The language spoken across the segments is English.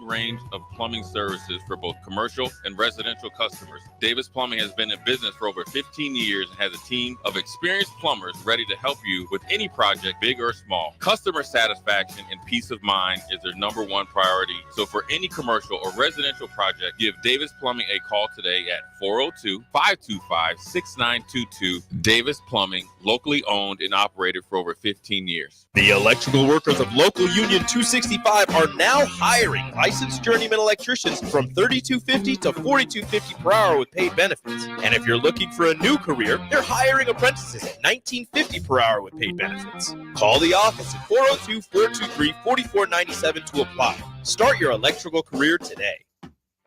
range of plumbing services for both commercial and residential customers. Davis Plumbing has been in business for over 15 years and has a team of experienced plumbers ready to help you with any project, big or small. Customer satisfaction and peace of mind is their number one priority. So for any commercial or residential project, give Davis Plumbing a call today at 402-525-6922. Davis Plumbing, locally owned and operated for over 15 years. The electrical workers of Local Union 265 are now hiring licensed journeyman electricians from $32.50 to $42.50 per hour with paid benefits. And if you're looking for a new career, they're hiring apprentices at $19.50 per hour with paid benefits. Call the office at 402-423-4497 to apply. Start your electrical career today.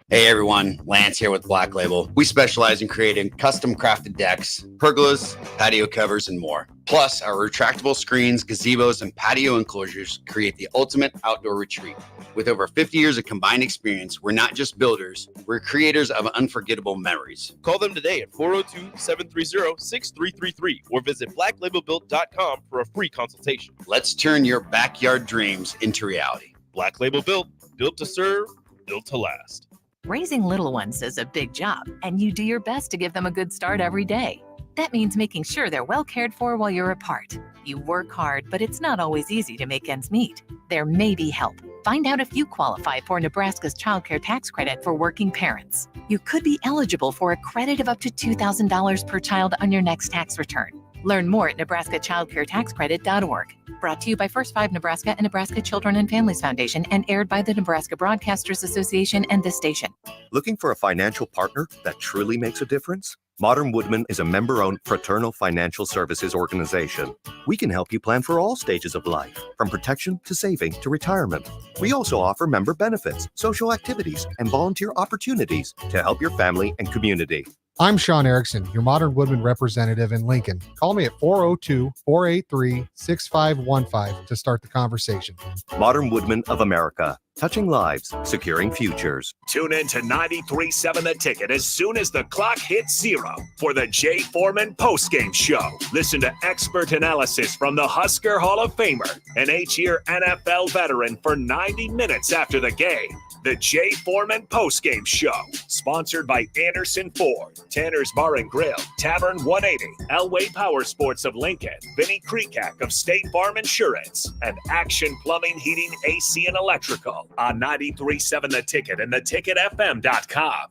Hey everyone, Lance here with Black Label. We specialize in creating custom crafted decks, pergolas, patio covers, and more. Plus, our retractable screens, gazebos, and patio enclosures create the ultimate outdoor retreat. With over 50 years of combined experience, we're not just builders, we're creators of unforgettable memories. Call them today at 402-730-6333 or visit blacklabelbuilt.com for a free consultation. Let's turn your backyard dreams into reality. Black Label Built, built to serve, built to last. Raising little ones is a big job, and you do your best to give them a good start every day. That means making sure they're well cared for while you're apart. You work hard, but it's not always easy to make ends meet. There may be help. Find out if you qualify for Nebraska's Child Care Tax Credit for working parents. You could be eligible for a credit of up to $2,000 per child on your next tax return. Learn more at nebraskachildcaretaxcredit.org. Brought to you by First 5 Nebraska and Nebraska Children and Families Foundation and aired by the Nebraska Broadcasters Association and this station. Looking for a financial partner that truly makes a difference? Modern Woodman is a member-owned fraternal financial services organization. We can help you plan for all stages of life, from protection to saving to retirement. We also offer member benefits, social activities, and volunteer opportunities to help your family and community. I'm Sean Erickson, your Modern Woodman representative in Lincoln. Call me at 402-483-6515 to start the conversation. Modern Woodman of America, touching lives, securing futures. Tune in to 93.7 The Ticket as soon as the clock hits zero for the Jay Foreman postgame show. Listen to expert analysis from the Husker Hall of Famer, an 8-year NFL veteran for 90 minutes after the game. The Jay Foreman postgame show, sponsored by Anderson Ford, Tanner's Bar and Grill, Tavern 180, Elway Power Sports of Lincoln, Vinnie Kreekak of State Farm Insurance, and Action Plumbing, Heating, AC, and Electrical on 93.7 The Ticket and theticketfm.com.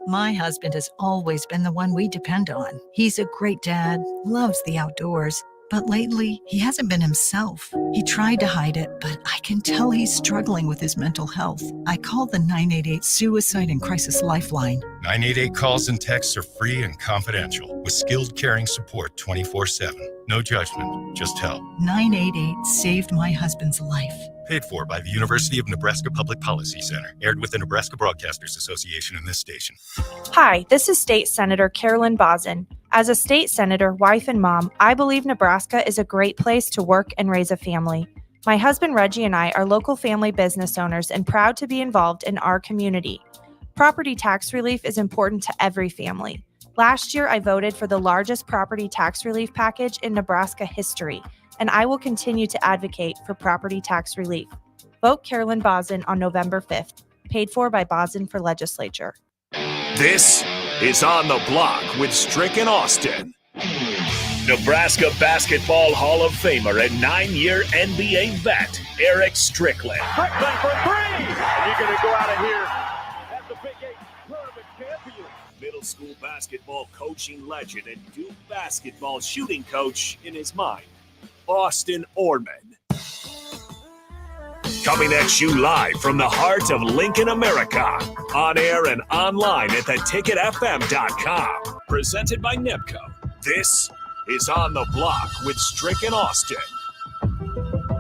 My husband has always been the one we depend on. He's a great dad, loves the outdoors. But lately, he hasn't been himself. He tried to hide it, but I can tell he's struggling with his mental health. I called the 988 Suicide and Crisis Lifeline. 988 calls and texts are free and confidential, with skilled caring support 24/7. No judgment, just help. 988 saved my husband's life. Paid for by the University of Nebraska Public Policy Center. Aired with the Nebraska Broadcasters Association and this station. Hi, this is State Senator Carolyn Bozin. As a state senator, wife, and mom, I believe Nebraska is a great place to work and raise a family. My husband Reggie and I are local family business owners and proud to be involved in our community. Property tax relief is important to every family. Last year, I voted for the largest property tax relief package in Nebraska history, and I will continue to advocate for property tax relief. Vote Carolyn Bozin on November 5th. Paid for by Bozin for Legislature. This is On the Block with Strick and Austin. Nebraska Basketball Hall of Famer and 9-year NBA vet, Eric Strickland. Strickland for three! And you're going to go out of here as the Big 8 tournament champion. Middle school basketball coaching legend and Duke basketball shooting coach in his mind, Austin Orman. Coming at you live from the heart of Lincoln, America. On air and online at theticketfm.com. Presented by NEPCO. This is On the Block with Strick and Austin.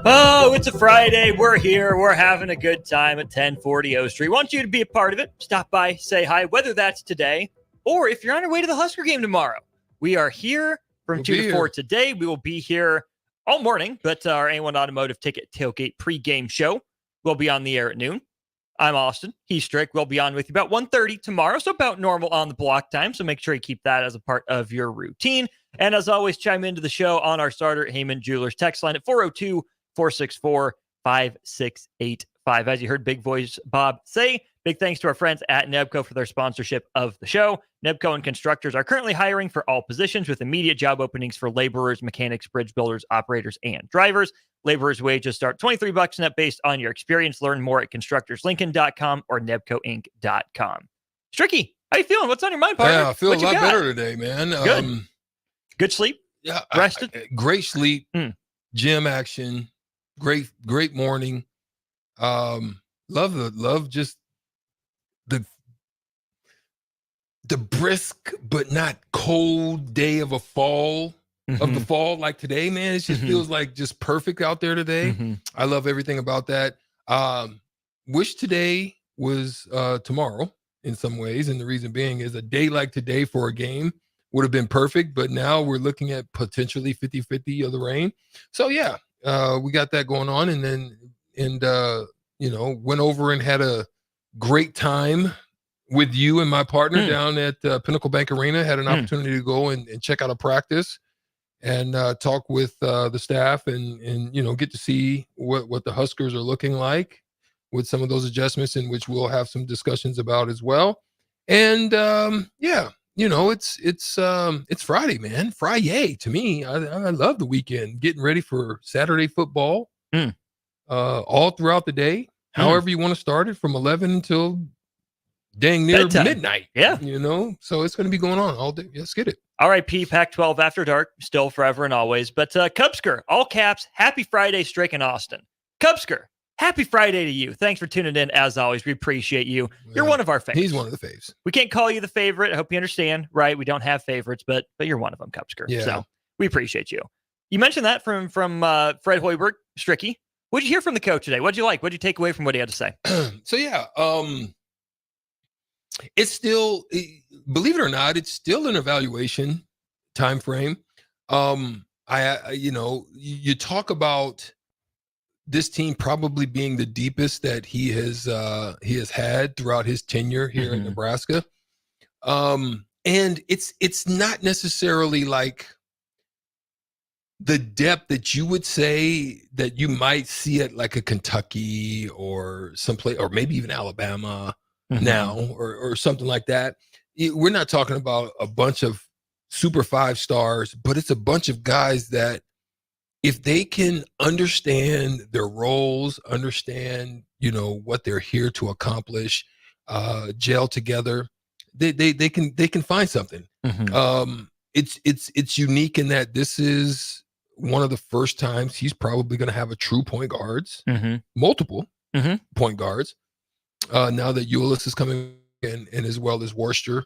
Oh, it's a Friday. We're here. We're having a good time at 1040 O Street. Want you to be a part of it. Stop by, say hi, whether that's today or if you're on your way to the Husker game tomorrow. We are here from 2 to 4 today. We will be here all morning, but our A1 Automotive Ticket Tailgate pregame show will be on the air at noon. I'm Austin. He's Strick. We'll be on with you about 1:30 tomorrow, so about normal on the block time. So make sure you keep that as a part of your routine. And as always, chime into the show on our starter Heyman Jewelers text line at 402-464-5685. 5. As you heard Big Voice Bob say, big thanks to our friends at Nebco for their sponsorship of the show. Nebco and constructors are currently hiring for all positions with immediate job openings for laborers, mechanics, bridge builders, operators, and drivers. Laborers' wages start $23 net based on your experience. Learn more at constructorslincoln.com or nebcoinc.com. Stricky, how you feeling? What's on your mind, partner? Yeah, I feel What a you lot got? better today, man. Good. Good sleep? Yeah, Rested? Great sleep. Gym action. Great morning. Love just the brisk but not cold day of a fall. Of the fall like today, man. It just feels like just perfect out there today. I love everything about that. Wish today was tomorrow in some ways, and the reason being is a day like today for a game would have been perfect, but now we're looking at potentially 50-50 of the rain. So yeah, we got that going on, and went over and had a great time with you and my partner down at Pinnacle Bank Arena. Had an opportunity to go and check out a practice and talk with the staff and get to see what the Huskers are looking like with some of those adjustments, in which we'll have some discussions about as well. And it's Friday, man. Friday to me. I love the weekend, getting ready for Saturday football all throughout the day. However you want to start it, from 11 until dang near bedtime. Midnight. Yeah. So it's going to be going on all day. Let's get it. RIP Pac-12 After Dark, still forever and always. But Cubsker, all caps, happy Friday, Strick and Austin. Cubsker, happy Friday to you. Thanks for tuning in. As always, we appreciate you. You're one of our faves. He's one of the faves. We can't call you the favorite. I hope you understand, right? We don't have favorites, but you're one of them, Cubsker. Yeah. So we appreciate you. You mentioned that from Fred Hoiberg, Stricky. What'd you hear from the coach today? What'd you like? What'd you take away from what he had to say? So yeah, it's still, believe it or not, it's still an evaluation time frame. You talk about this team probably being the deepest that he has had throughout his tenure here in Nebraska. And it's not necessarily like the depth that you would say that you might see at like a Kentucky or someplace, or maybe even Alabama now, or something like that. We're not talking about a bunch of super 5 stars, but it's a bunch of guys that, if they can understand their roles, understand, what they're here to accomplish, gel together, they can find something. It's unique in that this is one of the first times he's probably going to have a true point guards, multiple point guards. Now that Ulis is coming in, and as well as Worcester.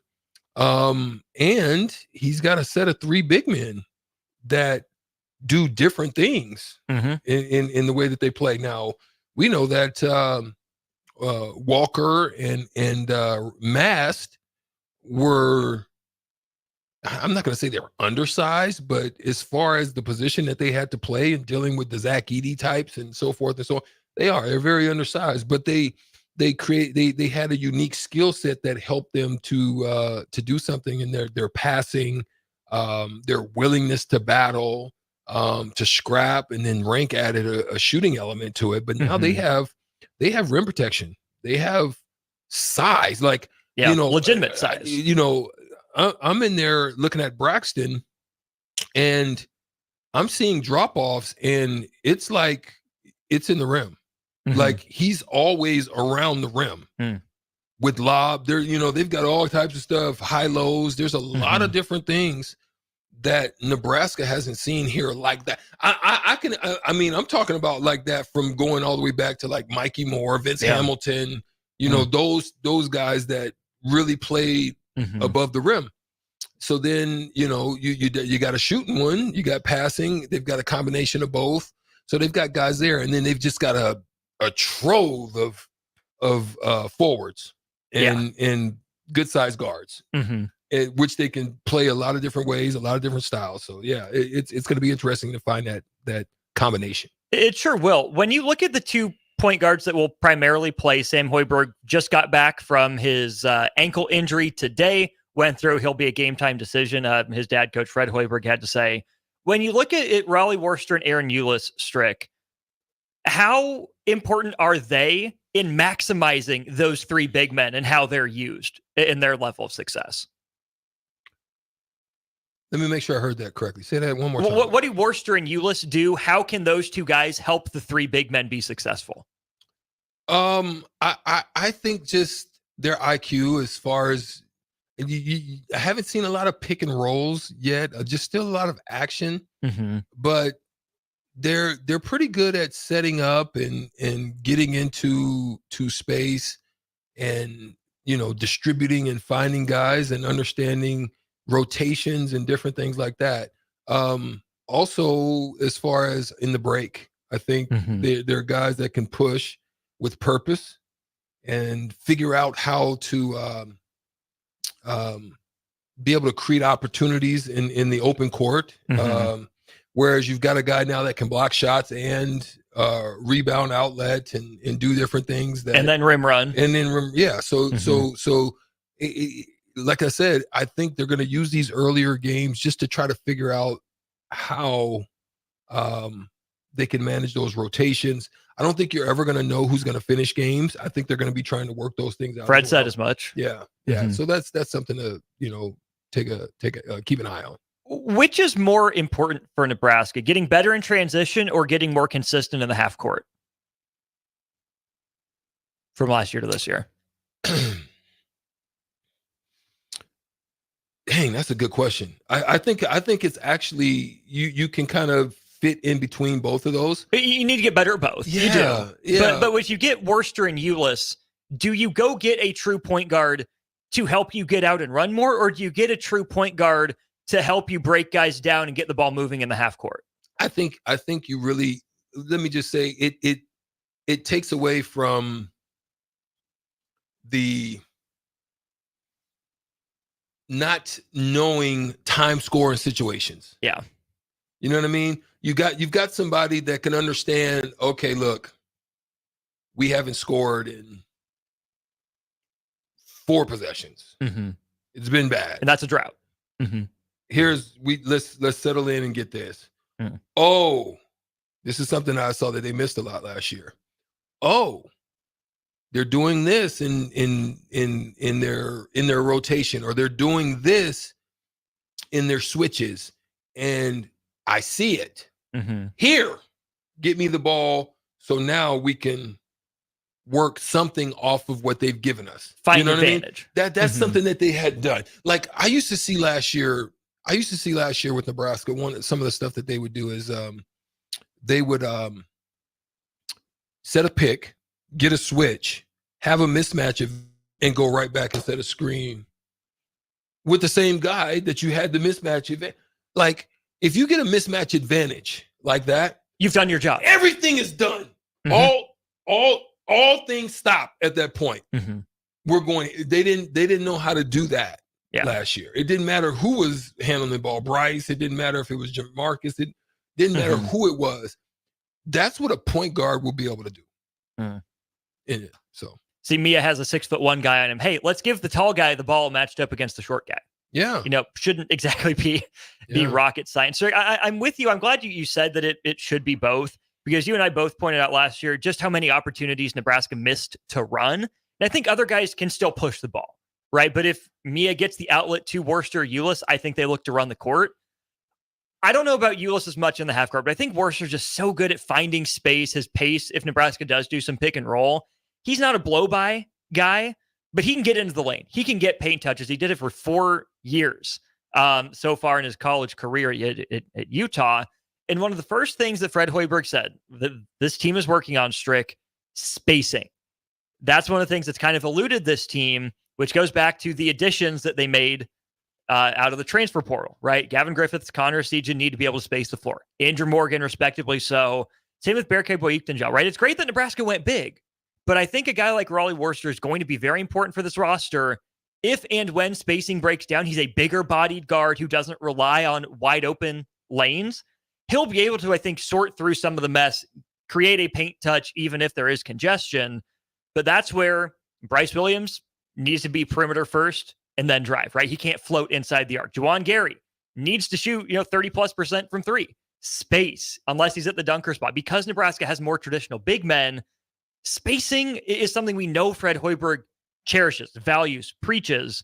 And he's got a set of 3 big men that do different things in the way that they play. Now, we know that Walker and Mast were, I'm not going to say they were undersized, but as far as the position that they had to play and dealing with the Zach Edey types and so forth and so on, they're very undersized, but they had a unique skill set that helped them to do something in their passing, their willingness to battle, to scrap, and then Rank added a shooting element to it. But now they have rim protection. They have size, legitimate size. I'm in there looking at Braxton, and I'm seeing drop-offs, and it's like it's in the rim. Like he's always around the rim with lob. They've got all types of stuff, high lows. There's a lot of different things that Nebraska hasn't seen here like that. I'm talking about like that from going all the way back to like Mikey Moore, Vince Hamilton, those guys that really played above the rim. So then, you got a shooting one, you got passing, they've got a combination of both. So they've got guys there, and then they've just got a trove of forwards and good sized guards, which they can play a lot of different ways, a lot of different styles. So yeah, it's going to be interesting to find that combination. It sure will. When you look at the 2 point guards that will primarily play, Sam Hoiberg just got back from his ankle injury today, went through, he'll be a game time decision. His dad, Coach Fred Hoiberg, had to say, when you look at it, Raleigh Worcester and Aaron Ulis, Strick, how important are they in maximizing those three big men and how they're used in their level of success? Let me make sure I heard that correctly. Say that one more time. What do Worcester and Ulyss do? How can those two guys help the three big men be successful? I think just their IQ, as far as I haven't seen a lot of pick and rolls yet. Just still a lot of action, but they're pretty good at setting up and getting into space, and distributing and finding guys and understanding rotations and different things like that. Also, as far as in the break, I think they're guys that can push with purpose and figure out how to be able to create opportunities in the open court. Whereas you've got a guy now that can block shots and rebound outlet and do different things and then rim run. And then So like I said, I think they're going to use these earlier games just to try to figure out how they can manage those rotations. I don't think you're ever going to know who's going to finish games. I think they're going to be trying to work those things out. Fred said as much. Yeah. So that's something to keep an eye on. Which is more important for Nebraska, getting better in transition or getting more consistent in the half court from last year to this year? Dang, that's a good question. I think it's actually you can kind of fit in between both of those. You need to get better at both. Yeah, you do. Yeah. But when you get Worcester and Ulyss, do you go get a true point guard to help you get out and run more, or do you get a true point guard to help you break guys down and get the ball moving in the half court? I think you really, let me just say, it takes away from the not knowing time scoring situations. Yeah. You know what I mean? You've got somebody that can understand, okay, look, we haven't scored in 4 possessions. It's been bad. And that's a drought. Let's settle in and get this. Oh, this is something I saw that they missed a lot last year. Oh, they're doing this in their rotation, or they're doing this in their switches, and I see it. Here, get me the ball, so now we can work something off of what they've given us. Find advantage. I mean? That's something that they had done. Like I used to see last year with Nebraska, some of the stuff that they would do is they would set a pick, get a switch, have a mismatch and go right back and set a screen with the same guy that you had the mismatch event. Like if you get a mismatch advantage like that, you've done your job. Everything is done. All things stop at that point. They didn't know how to do that last year. It didn't matter who was handling the ball. Bryce, it didn't matter if it was Marcus, it didn't matter who it was. That's what a point guard will be able to do. See, Mia has a 6'1" guy on him. Hey, let's give the tall guy the ball matched up against the short guy. Yeah. Shouldn't exactly be rocket science. So I'm with you. I'm glad you said that it should be both, because you and I both pointed out last year just how many opportunities Nebraska missed to run. And I think other guys can still push the ball, right? But if Mia gets the outlet to Worcester or Ulyss, I think they look to run the court. I don't know about Ulyss as much in the half court, but I think Worcester's just so good at finding space, his pace. If Nebraska does do some pick and roll, he's not a blow-by guy, but he can get into the lane. He can get paint touches. He did it for 4 years so far in his college career at Utah. And one of the first things that Fred Hoiberg said that this team is working on, Strick, spacing. That's one of the things that's kind of eluded this team, which goes back to the additions that they made out of the transfer portal, right? Gavin Griffiths, Connor Sejan need to be able to space the floor. Andrew Morgan, respectively so. Same with Berke Boyiktanjal, right? It's great that Nebraska went big, but I think a guy like Raleigh Worcester is going to be very important for this roster. If and when spacing breaks down, he's a bigger bodied guard who doesn't rely on wide open lanes. He'll be able to, I think, sort through some of the mess, create a paint touch, even if there is congestion. But that's where Bryce Williams needs to be perimeter first and then drive, right? He can't float inside the arc. Juwan Gary needs to shoot, 30+% from 3. Space, unless he's at the dunker spot. Because Nebraska has more traditional big men, spacing is something we know Fred Hoiberg cherishes, values, preaches.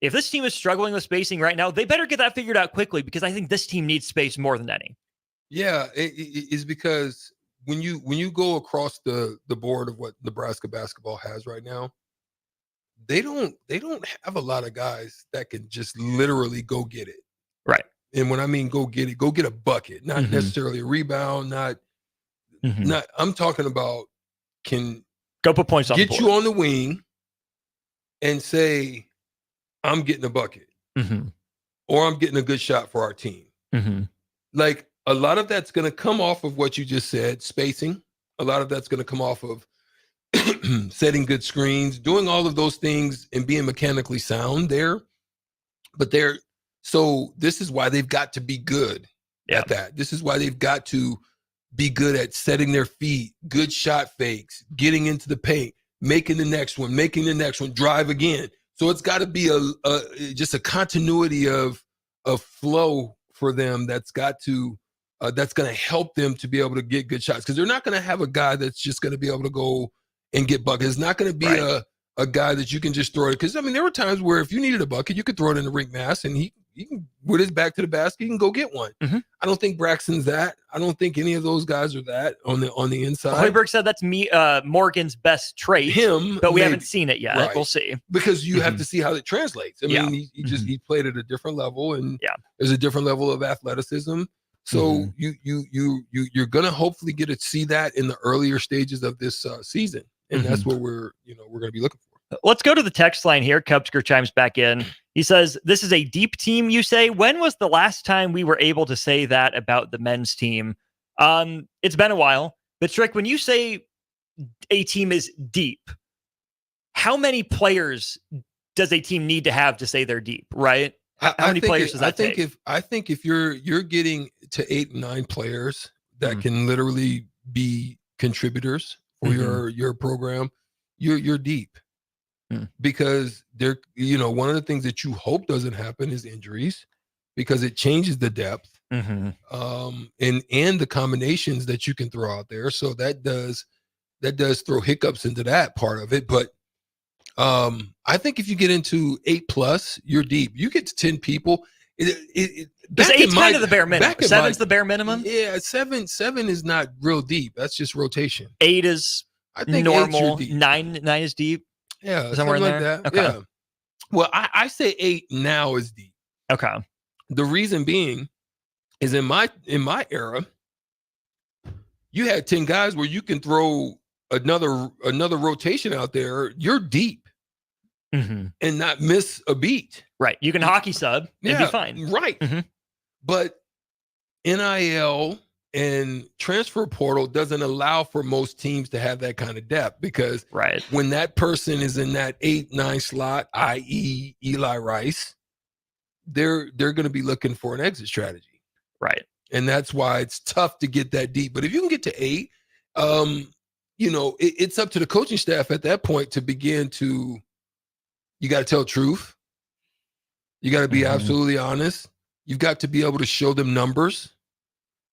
If this team is struggling with spacing right now, they better get that figured out quickly, because I think this team needs space more than any. Yeah, it's because when you go across the board of what Nebraska basketball has right now, they don't have a lot of guys that can just literally go get it. Right. And when I mean go get it, go get a bucket, not necessarily a rebound, not I'm talking about can go put points on the get board. you on the wing and say, I'm getting a bucket, or I'm getting a good shot for our team. Like, a lot of that's going to come off of what you just said, spacing. A lot of that's going to come off of setting good screens, doing all of those things and being mechanically sound there. But so this is why they've got to be good at that. This is why they've got to be good at setting their feet, good shot fakes, getting into the paint, making the next one, drive again. So it's got to be just a continuity of flow for them that's got to that's going to help them to be able to get good shots, because they're not going to have a guy that's just going to be able to go and get buckets. It's not going to be a guy that you can just throw it, because I mean there were times where if you needed a bucket, you could throw it in the rink mass and he can, with his back to the basket, he can go get one. I don't think Braxton's that. I don't think any of those guys are that on the inside. Hoiberg said that's Morgan's best trait, but we haven't seen it yet. We'll see, because you have to see how it translates. I mean, he played at a different level, and there's a different level of athleticism. So you're gonna hopefully get to see that in the earlier stages of this season, and that's what we're gonna be looking for. Let's go to the text line here. Cubsker chimes back in. He says, "This is a deep team, you say. When was the last time we were able to say that about the men's team?" It's been a while. But Strick, when you say a team is deep, how many players does a team need to have to say they're deep, right? How many players does that take? I think if you're getting to 8 and 9 players that can literally be contributors for your program, you're deep. Because they're, one of the things that you hope doesn't happen is injuries, because it changes the depth and the combinations that you can throw out there. So that does throw hiccups into that part of it. But I think if you get into 8+, you're deep. You get to 10 people. Because 8's kind of the bare minimum. 7's the bare minimum. Yeah, seven is not real deep. That's just rotation. 8 is normal. 9 is deep. Yeah, somewhere in like there. that. Okay. Yeah. Well, I say 8 now is deep. Okay. The reason being is in my era, you had 10 guys where you can throw another rotation out there. You're deep and not miss a beat. Right. You can hockey sub and be fine. Right. But NIL and transfer portal doesn't allow for most teams to have that kind of depth, because when that person is in that 8-9 slot, i.e. Eli Rice, they're going to be looking for an exit strategy. Right. And that's why it's tough to get that deep. But if you can get to 8, it's up to the coaching staff at that point to begin to, you got to tell truth. You got to be absolutely honest. You've got to be able to show them numbers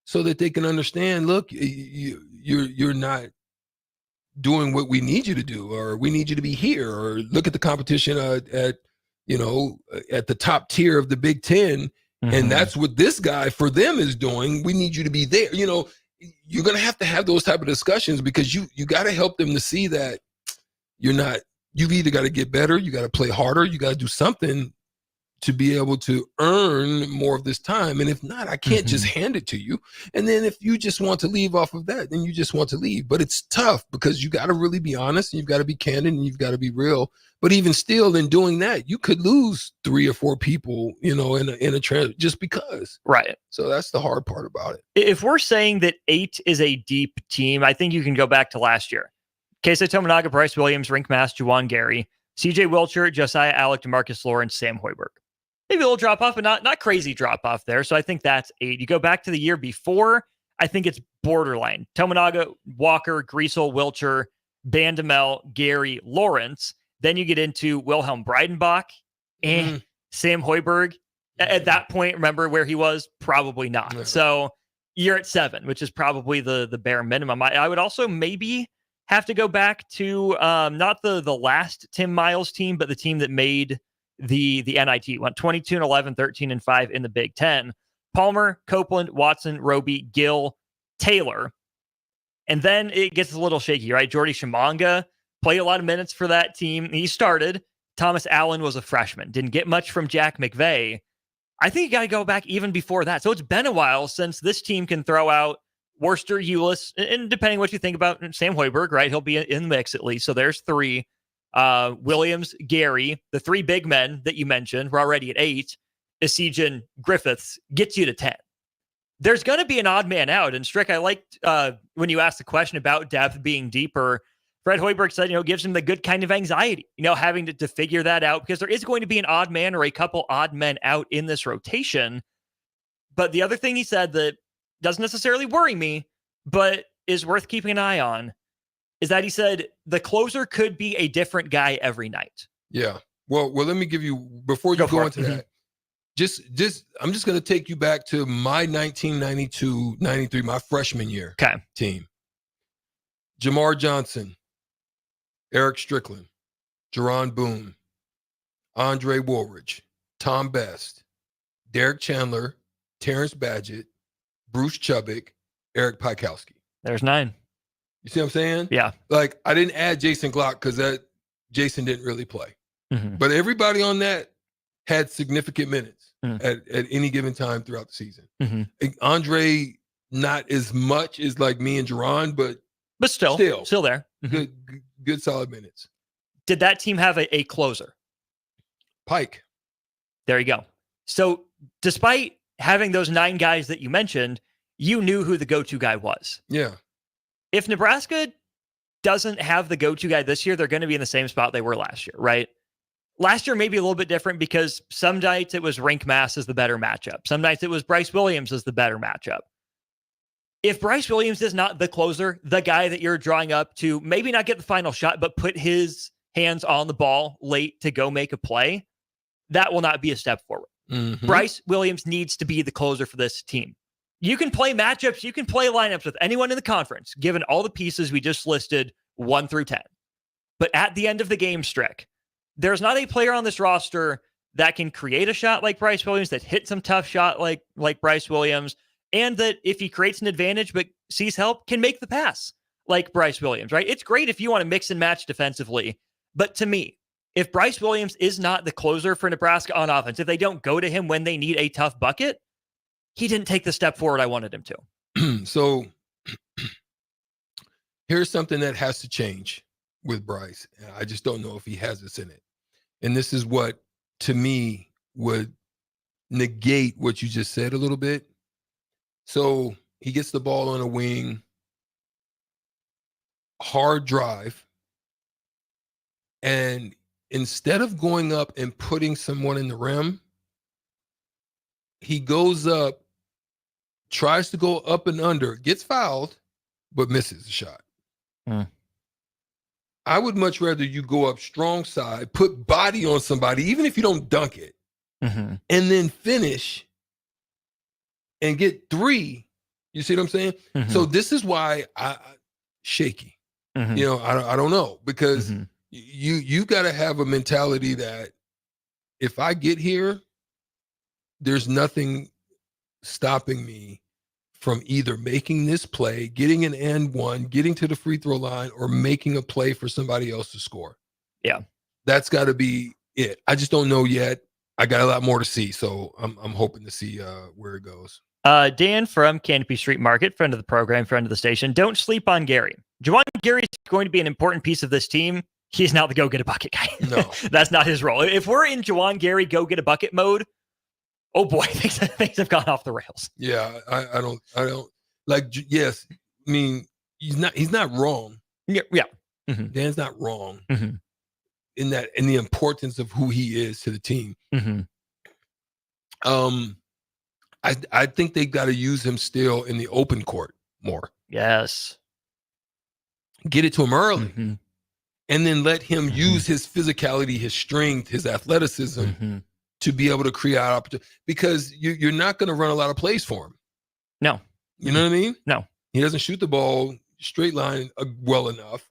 so that they can understand, look, you're not doing what we need you to do, or we need you to be here, or look at the competition at the top tier of the Big Ten. And that's what this guy for them is doing. We need you to be there. You're going to have those type of discussions, because you got to help them to see that you've either got to get better, you got to play harder, you got to do something to be able to earn more of this time. And if not, I can't just hand it to you. And then if you just want to leave off of that, then you just want to leave. But it's tough, because you got to really be honest, and you've got to be candid, and you've got to be real. But even still, in doing that, you could lose 3 or 4 people, in a transfer, just because. Right. So that's the hard part about it. If we're saying that 8 is a deep team, I think you can go back to last year. Keisei Tominaga, Bryce Williams, Rink Mass, Juwan Gary, CJ Wilcher, Josiah Alec, DeMarcus Lawrence, Sam Hoiberg. Maybe a little drop off, but not crazy drop off there. So I think that's 8. You go back to the year before, I think it's borderline. Tominaga, Walker, Griesel, Wilcher, Bandamel, Gary, Lawrence. Then you get into Wilhelm Breidenbach and Sam Hoiberg. At that point, remember where he was? Probably not. So you're at 7, which is probably the bare minimum. I would also maybe have to go back to not the last Tim Miles team, but the team that made the NIT. Went 22-11, 13-5 in the Big Ten. Palmer, Copeland, Watson, Roby, Gill, Taylor. And then it gets a little shaky, right? Jordy Shimanga played a lot of minutes for that team. He started. Thomas Allen was a freshman. Didn't get much from Jack McVeigh. I think you got to go back even before that. So it's been a while since this team can throw out Worcester, Ulis, and depending what you think about Sam Hoiberg, right? He'll be in the mix at least. So there's 3. Williams, Gary, the 3 big men that you mentioned, we're already at 8. Esijan, Griffiths gets you to 10. There's going to be an odd man out. And Strick, I liked when you asked the question about depth being deeper. Fred Hoiberg said, gives him the good kind of anxiety, having to figure that out, because there is going to be an odd man or a couple odd men out in this rotation. But the other thing he said that doesn't necessarily worry me, but is worth keeping an eye on, is that he said the closer could be a different guy every night. Yeah. Well, let me give you, before you go into that, I'm just going to take you back to my 1992-93, my freshman year team. Jamar Johnson, Eric Strickland, Jerron Boone, Andre Woolridge, Tom Best, Derek Chandler, Terrence Badgett, Bruce Chubbuck, Eric Pikowski. There's 9. You see what I'm saying? Yeah. Like, I didn't add Jason Glock because Jason didn't really play. Mm-hmm. But everybody on that had significant minutes at any given time throughout the season. Mm-hmm. Andre, not as much as like me and Jerron, but still there. Mm-hmm. Good solid minutes. Did that team have a closer? Pike. There you go. So despite having those 9 guys that you mentioned, you knew who the go-to guy was. Yeah. If Nebraska doesn't have the go-to guy this year, they're going to be in the same spot they were last year, right? Last year may be a little bit different because some nights it was Rink Mass as the better matchup. Some nights it was Bryce Williams as the better matchup. If Bryce Williams is not the closer, the guy that you're drawing up to maybe not get the final shot, but put his hands on the ball late to go make a play, that will not be a step forward. Mm-hmm. Bryce Williams needs to be the closer for this team. You can play matchups, you can play lineups with anyone in the conference, given all the pieces we just listed 1 through 10. But at the end of the game, Strick, there's not a player on this roster that can create a shot like Bryce Williams, that hits some tough shot like Bryce Williams, and that if he creates an advantage but sees help, can make the pass like Bryce Williams, right? It's great if you want to mix and match defensively. But to me, if Bryce Williams is not the closer for Nebraska on offense, if they don't go to him when they need a tough bucket, he didn't take the step forward I wanted him to. So here's something that has to change with Bryce. I just don't know if he has this in it. And this is what, to me, would negate what you just said a little bit. So he gets the ball on a wing, hard drive, and instead of going up and putting someone in the rim, he goes up, tries to go up and under, gets fouled, but misses the shot. I would much rather you go up strong side, put body on somebody, even if you don't dunk it, and then finish and get 3. You see what I'm saying? So this is why I shaky. I don't know, because you got to have a mentality that if I get here, there's nothing stopping me from either making this play, getting an and one, getting to the free throw line, or making a play for somebody else to score. Yeah. That's got to be it. I just don't know yet. I got a lot more to see, so I'm hoping to see where it goes. Dan from Canopy Street Market, friend of the program, friend of the station. Don't sleep on Gary. Juwan Gary is going to be an important piece of this team. He's not the go-get-a-bucket guy. No. That's not his role. If we're in Juwan Gary go-get-a-bucket mode, oh boy, things have gone off the rails. Yeah, I don't like. Yes, I mean he's not wrong. Yeah. Dan's not wrong in the importance of who he is to the team. I think they got to use him still in the open court more. Yes, get it to him early, and then let him use his physicality, his strength, his athleticism. To be able to create opportunity, because you're not going to run a lot of plays for him. No. You know what I mean? No. He doesn't shoot the ball straight line well enough.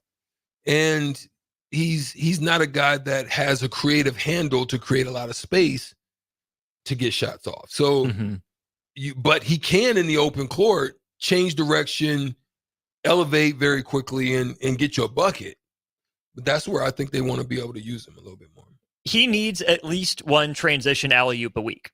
And he's not a guy that has a creative handle to create a lot of space to get shots off. So, but he can in the open court change direction, elevate very quickly, and get you a bucket. But that's where I think they want to be able to use him a little bit more. He needs at least one transition alley-oop a week.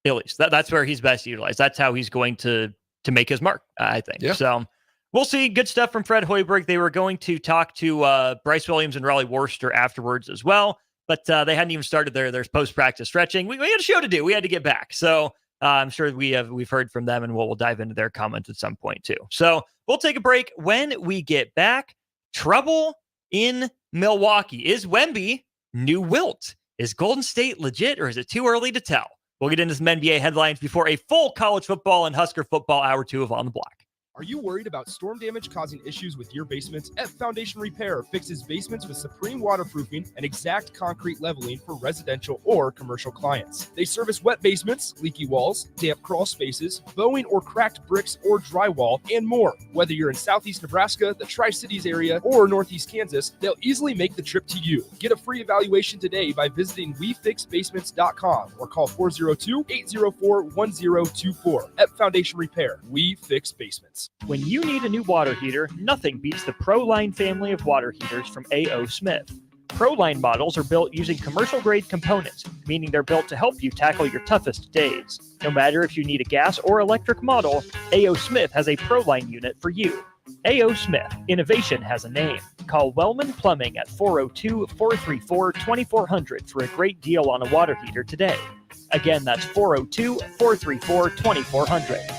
At least that's where he's best utilized. That's how he's going to make his mark, I think. Yeah. So we'll see. Good stuff from Fred Hoiberg. They were going to talk to Bryce Williams and Raleigh Worcester afterwards as well, but they hadn't even started their post-practice stretching. We had a show to do. We had to get back. So I'm sure we've heard from them, and we'll dive into their comments at some point too. So we'll take a break. When we get back, trouble in Milwaukee. Is Wemby new Wilt? Is Golden State legit, or is it too early to tell? We'll get into some NBA headlines before a full college football and Husker football hour 2 of On the Block. Are you worried about storm damage causing issues with your basement? F Foundation Repair fixes basements with supreme waterproofing and exact concrete leveling for residential or commercial clients. They service wet basements, leaky walls, damp crawl spaces, bowing or cracked bricks or drywall, and more. Whether you're in Southeast Nebraska, the Tri-Cities area, or Northeast Kansas, they'll easily make the trip to you. Get a free evaluation today by visiting WeFixBasements.com or call 402-804-1024. F Foundation Repair. We fix basements. When you need a new water heater, nothing beats the ProLine family of water heaters from A.O. Smith. ProLine models are built using commercial-grade components, meaning they're built to help you tackle your toughest days. No matter if you need a gas or electric model, A.O. Smith has a ProLine unit for you. A.O. Smith, innovation has a name. Call Wellman Plumbing at 402-434-2400 for a great deal on a water heater today. Again, that's 402-434-2400.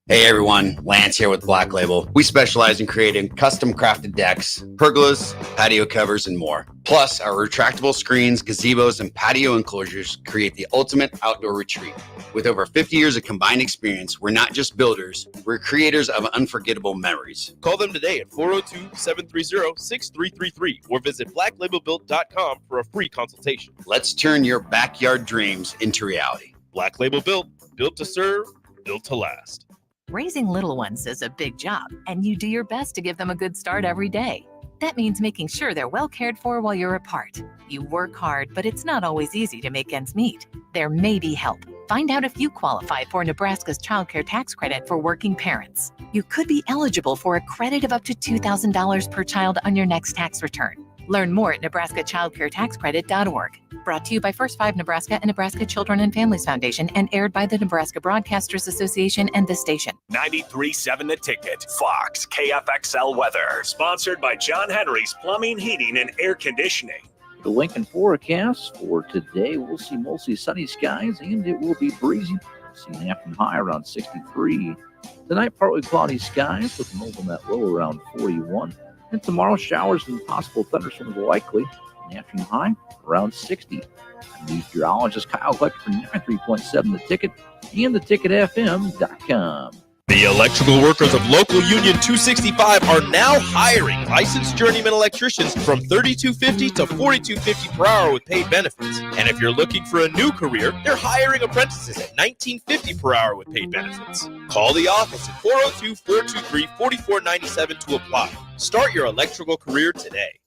Hey everyone, Lance here with Black Label. We specialize in creating custom crafted decks, pergolas, patio covers, and more. Plus, our retractable screens, gazebos, and patio enclosures create the ultimate outdoor retreat. With over 50 years of combined experience, we're not just builders, we're creators of unforgettable memories. Call them today at 402-730-6333 or visit blacklabelbuilt.com for a free consultation. Let's turn your backyard dreams into reality. Black Label Built, built to serve, built to last. Raising little ones is a big job, and you do your best to give them a good start every day. That means making sure they're well cared for while you're apart. You work hard, but it's not always easy to make ends meet. There may be help. Find out if you qualify for Nebraska's Child Care Tax Credit for working parents. You could be eligible for a credit of up to $2,000 per child on your next tax return. Learn more at nebraskachildcaretaxcredit.org. Brought to you by First 5 Nebraska and Nebraska Children and Families Foundation and aired by the Nebraska Broadcasters Association and this station. 93.7 The Ticket. Fox KFXL weather. Sponsored by John Henry's Plumbing, Heating, and Air Conditioning. The Lincoln forecast for today, we'll see mostly sunny skies and it will be breezy. We'll see an afternoon high around 63. Tonight, partly cloudy skies with an overnight low around 41. And tomorrow, showers and possible thunderstorms are likely. The afternoon high around 60. I'm meteorologist Kyle Gleck for 93.7 The Ticket and theticketfm.com. The electrical workers of local Union 265 are now hiring licensed journeyman electricians from $32.50 to $42.50 per hour with paid benefits. And if you're looking for a new career, they're hiring apprentices at $19.50 per hour with paid benefits. Call the office at 402-423-4497 to apply. Start your electrical career today.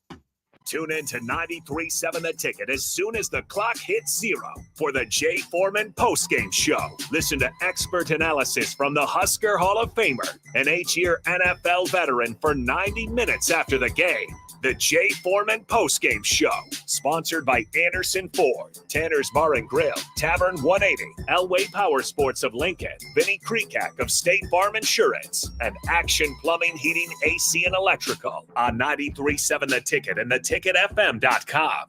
Tune in to 93.7 The Ticket as soon as the clock hits 0 for the Jay Foreman postgame show. Listen to expert analysis from the Husker Hall of Famer, an 8-year NFL veteran for 90 minutes after the game. The Jay Foreman postgame show, sponsored by Anderson Ford, Tanner's Bar and Grill, Tavern 180, Elway Power Sports of Lincoln, Vinnie Kreekak of State Farm Insurance, and Action Plumbing, Heating, AC, and Electrical on 93.7 The Ticket and theticketfm.com.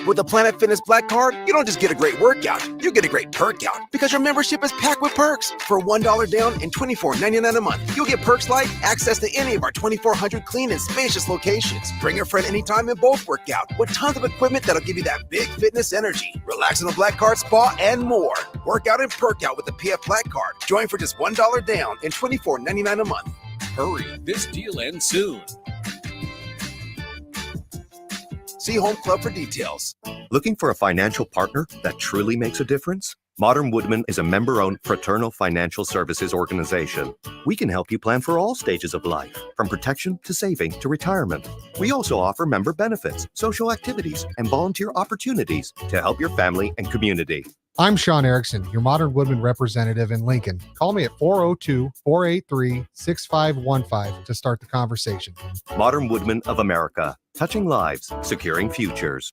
With the Planet Fitness Black Card, you don't just get a great workout, you get a great perk out because your membership is packed with perks. For $1 down and $24.99 a month, you'll get perks like access to any of our 2,400 clean and spacious locations. Bring a friend anytime and both work out with tons of equipment that'll give you that big fitness energy. Relax in the Black Card spa and more. Work out and perk out with the PF Black Card. Join for just $1 down and $24.99 a month. Hurry, this deal ends soon. See Home Club for details. Looking for a financial partner that truly makes a difference? Modern Woodman is a member-owned fraternal financial services organization. We can help you plan for all stages of life, from protection to saving to retirement. We also offer member benefits, social activities, and volunteer opportunities to help your family and community. I'm Sean Erickson, your Modern Woodman representative in Lincoln. Call me at 402-483-6515 to start the conversation. Modern Woodman of America, touching lives, securing futures.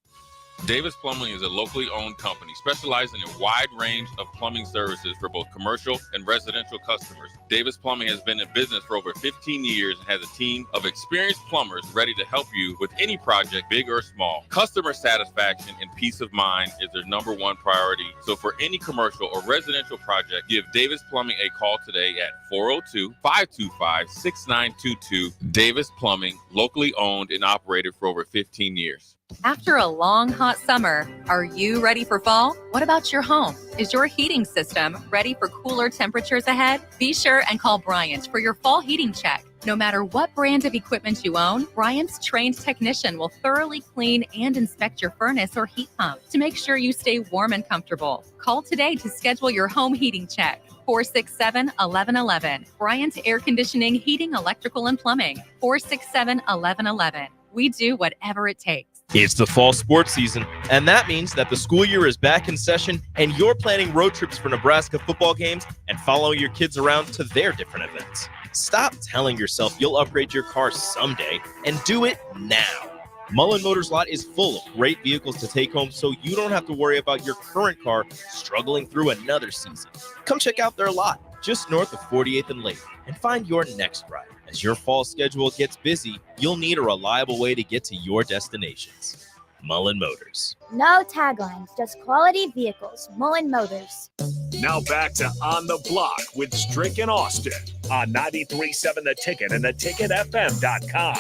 Davis Plumbing is a locally owned company specializing in a wide range of plumbing services for both commercial and residential customers. Davis Plumbing has been in business for over 15 years and has a team of experienced plumbers ready to help you with any project, big or small. Customer satisfaction and peace of mind is their number one priority. So for any commercial or residential project, give Davis Plumbing a call today at 402-525-6922. Davis Plumbing, locally owned and operated for over 15 years. After a long, hot summer, are you ready for fall? What about your home? Is your heating system ready for cooler temperatures ahead? Be sure and call Bryant for your fall heating check. No matter what brand of equipment you own, Bryant's trained technician will thoroughly clean and inspect your furnace or heat pump to make sure you stay warm and comfortable. Call today to schedule your home heating check. 467-1111. Bryant Air Conditioning, Heating, Electrical, and Plumbing. 467-1111. We do whatever it takes. It's the fall sports season, and that means that the school year is back in session and you're planning road trips for Nebraska football games and following your kids around to their different events. Stop telling yourself you'll upgrade your car someday and do it now. Mullen Motors Lot is full of great vehicles to take home so you don't have to worry about your current car struggling through another season. Come check out their lot just north of 48th and Lake and find your next ride. As your fall schedule gets busy, you'll need a reliable way to get to your destinations. Mullen Motors. No taglines, just quality vehicles. Mullen Motors. Now back to On the Block with Strick and Austin on 93.7 The Ticket and theticketfm.com.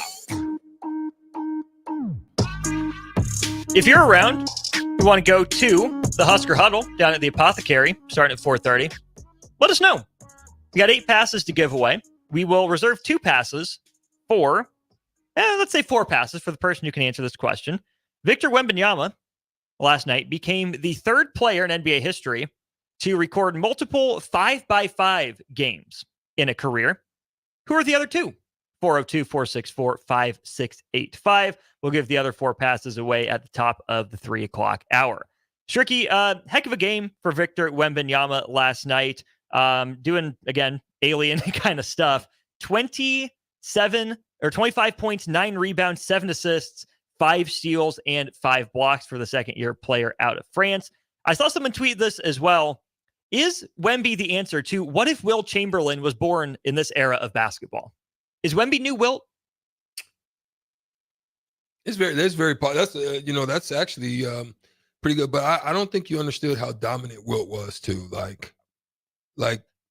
If you're around, you want to go to the Husker Huddle down at the Apothecary starting at 4:30, let us know. We got 8 passes to give away. We will reserve 2 passes for, let's say 4 passes for the person who can answer this question. Victor Wembanyama last night became the 3rd player in NBA history to record multiple 5x5 games in a career. Who are the other 2? 402-464-5685. We'll give the other 4 passes away at the top of the 3 o'clock hour. Stricky, heck of a game for Victor Wembanyama last night. Doing, again, alien kind of stuff. 25 points, 9 rebounds, 7 assists, 5 steals, and 5 blocks for the second-year player out of France. I saw someone tweet this as well. Is Wemby the answer to what if Will Chamberlain was born in this era of basketball? Is Wemby new Wilt? That's actually pretty good. But I don't think you understood how dominant Wilt was too. Like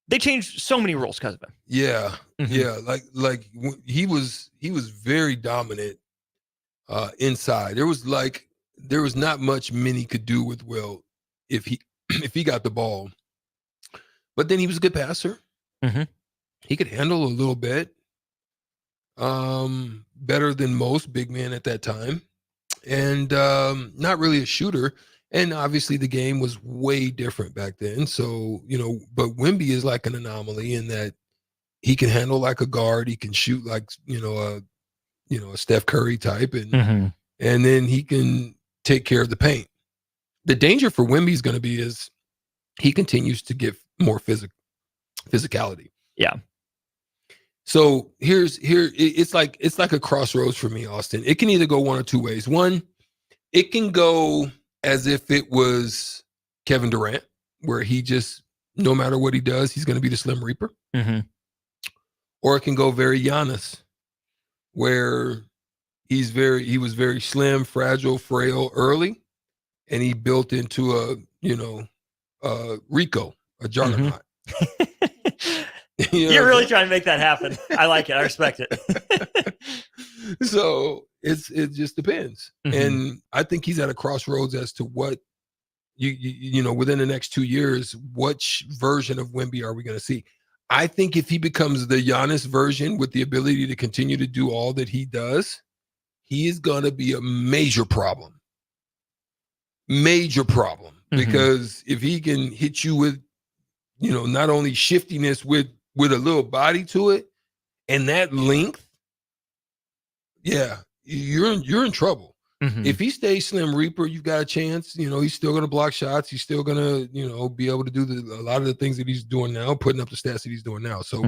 they changed so many rules because of him. Yeah, yeah. Like he was very dominant inside. There was not much Minnie could do with Wilt if he got the ball. But then he was a good passer. Mm-hmm. He could handle a little bit. Better than most big men at that time, and not really a shooter. And obviously the game was way different back then. So, but Wemby is like an anomaly in that he can handle like a guard. He can shoot like, a Steph Curry type, and then he can take care of the paint. The danger for Wemby is going to be is he continues to get more physicality. Yeah. So it's like a crossroads for me, Austin. It can either go one or two ways. One, it can go as if it was Kevin Durant, where he just, no matter what he does, he's going to be the Slim Reaper. Mm-hmm. Or it can go very Giannis, where he was very slim, fragile, frail early, and he built into a Rico, a juggernaut. You're really trying to make that happen. I like it. I respect it. So it just depends. Mm-hmm. And I think he's at a crossroads as to what within the next 2 years, which version of Wemby are we going to see? I think if he becomes the Giannis version with the ability to continue to do all that he does, he is going to be a major problem. Major problem. because if he can hit you with, not only shiftiness with a little body to it and that length, yeah, you're in trouble. If he stays Slim Reaper, you've got a chance. He's still going to block shots. He's still going to, be able to do a lot of the things that he's doing now, putting up the stats that he's doing now. So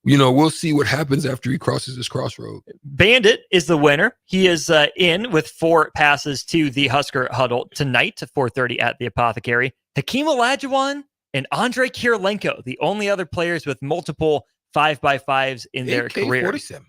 we'll see what happens after he crosses this crossroad. Bandit is the winner. He is in with 4 passes to the Husker huddle tonight at 4:30 at the Apothecary. Hakeem Olajuwon and Andrei Kirilenko, the only other players with multiple 5x5s in their career. 47.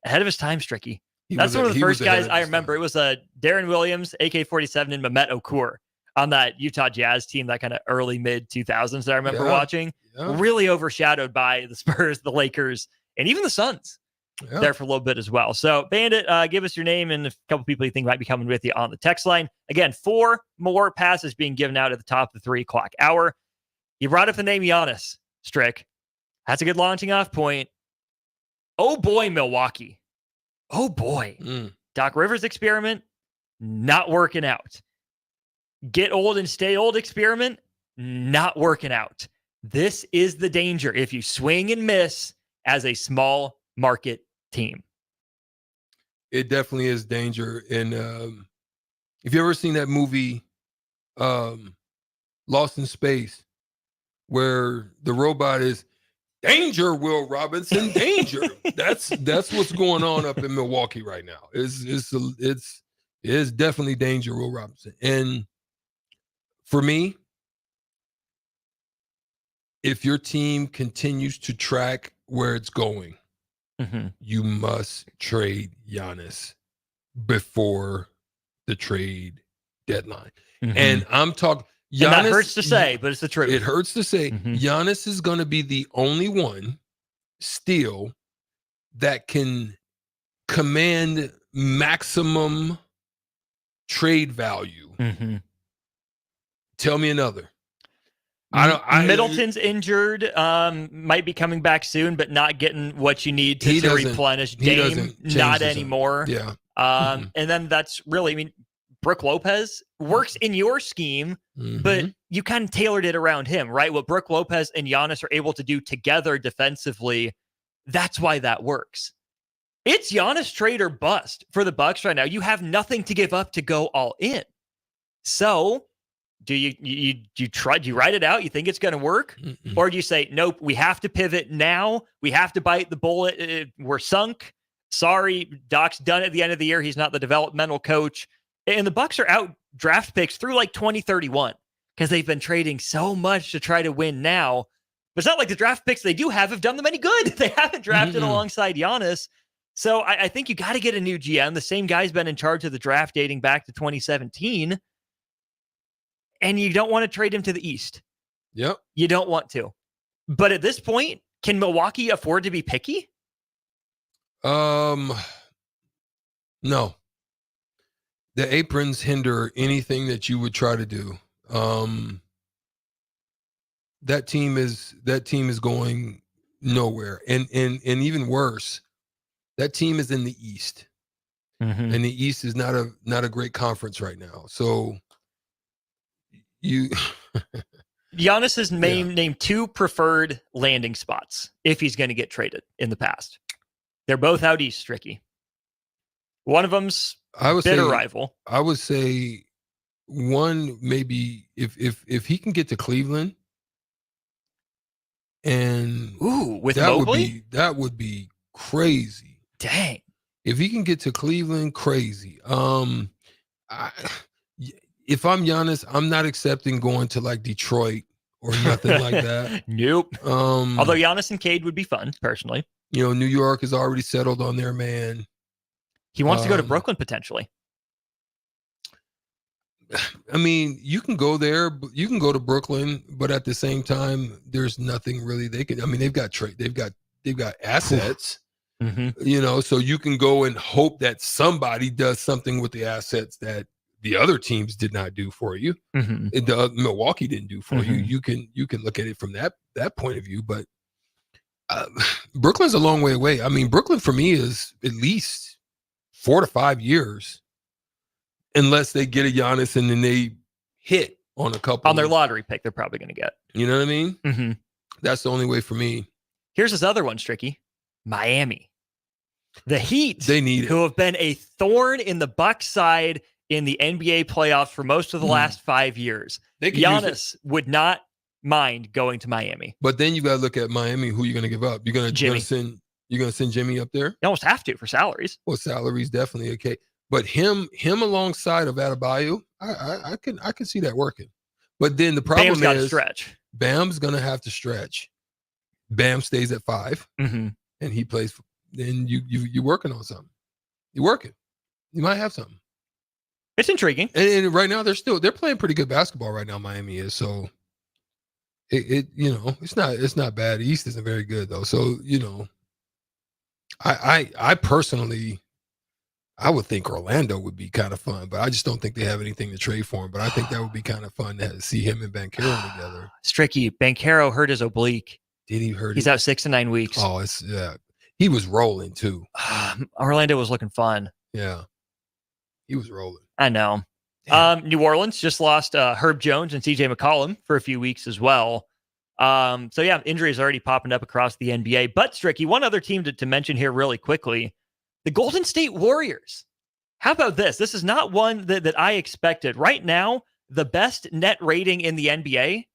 Ahead of his time, Stricky. That's one of the first guys I remember. It was Darren Williams, AK-47, and Mehmet Okur on that Utah Jazz team, that kind of early, mid-2000s that I remember watching. Yeah. Really overshadowed by the Spurs, the Lakers, and even the Suns there for a little bit as well. So, Bandit, give us your name and a couple people you think might be coming with you on the text line. Again, 4 more passes being given out at the top of the 3 o'clock hour. You brought up the name Giannis, Strick. That's a good launching off point. Oh, boy, Milwaukee. Oh, boy. Doc Rivers experiment, not working out. Get old and stay old experiment, not working out. This is the danger if you swing and miss as a small market team. It definitely is danger. And if you ever seen that movie, Lost in Space, where the robot is, danger, Will Robinson, danger. That's what's going on up in Milwaukee right now. It's definitely danger, Will Robinson. And for me, if your team continues to track where it's going, you must trade Giannis before the trade deadline. And I'm talking Giannis, and that hurts to say, but it's the truth. It hurts to say. Giannis is going to be the only one still that can command maximum trade value. Tell me another. Middleton's injured, might be coming back soon, but not getting what you need to replenish. Dame, not anymore. Yeah. And then that's really, Brook Lopez works in your scheme, but you kind of tailored it around him, right? What Brook Lopez and Giannis are able to do together defensively, that's why that works. It's Giannis trade or bust for the Bucks right now. You have nothing to give up to go all in. So do you try? Do you write it out? You think it's going to work? Or do you say, nope, we have to pivot now. We have to bite the bullet. We're sunk. Sorry, Doc's done at the end of the year. He's not the developmental coach. And the Bucks are out draft picks through like 2031 because they've been trading so much to try to win now. But it's not like the draft picks they do have done them any good. They haven't drafted alongside Giannis. So I think you got to get a new GM. The same guy's been in charge of the draft dating back to 2017. And you don't want to trade him to the East. Yep. You don't want to. But at this point, can Milwaukee afford to be picky? No. The aprons hinder anything that you would try to do. That team is going nowhere. And even worse, that team is in the East. And the East is not a great conference right now. So Giannis has named 2 preferred landing spots if he's going to get traded in the past. They're both out East, Stricky. One of them's bitter rival. I would say one, maybe if he can get to Cleveland, and with Mobley? That would be crazy. Dang. If he can get to Cleveland, crazy. If I'm Giannis, I'm not accepting going to like Detroit or nothing like that. Nope. Although Giannis and Cade would be fun, personally. New York is already settled on their man. He wants to go to Brooklyn, potentially. I mean, you can go there, you can go to Brooklyn, but at the same time, there's nothing really they can. I mean, they've got assets, so you can go and hope that somebody does something with the assets that the other teams did not do for you. Milwaukee didn't do for you. You can look at it from that point of view, but Brooklyn's a long way away. I mean, Brooklyn for me is at least 4 to 5 years, unless they get a Giannis and then they hit. on a couple. On their lottery pick, they're probably going to get. You know what I mean? Mm-hmm. That's the only way for me. Here's this other one, Stricky. Miami. The Heat, they need who have been a thorn in the Bucks side in the NBA playoffs for most of the last 5 years. Giannis would not mind going to Miami. But then you got to look at Miami. Who you're going to give up? You're going to send Jimmy up there? You almost have to for salaries. Well, salaries definitely okay. But him alongside of Adebayo, I can see that working. But then the problem Bam's got to is stretch. Bam's going to have to stretch. Bam stays at 5, and he plays. Then you're working on something. You're working. You might have something. It's intriguing. And right now they're playing pretty good basketball right now. Miami is, so it's not bad. The East isn't very good though. So I personally, I would think Orlando would be kind of fun, but I just don't think they have anything to trade for him. But I think that would be kind of fun to see him and Banchero together. Stricky, Banchero hurt his oblique. Did he hurt? He's out 6 to 9 weeks. Oh, he was rolling too. Orlando was looking fun. Yeah, he was rolling. I know. New Orleans just lost Herb Jones and CJ McCollum for a few weeks as well. So yeah, injuries already popping up across the NBA. But Stricky, one other team to mention here really quickly, the Golden State Warriors. How about this? This is not one that I expected. Right now, the best net rating in the NBA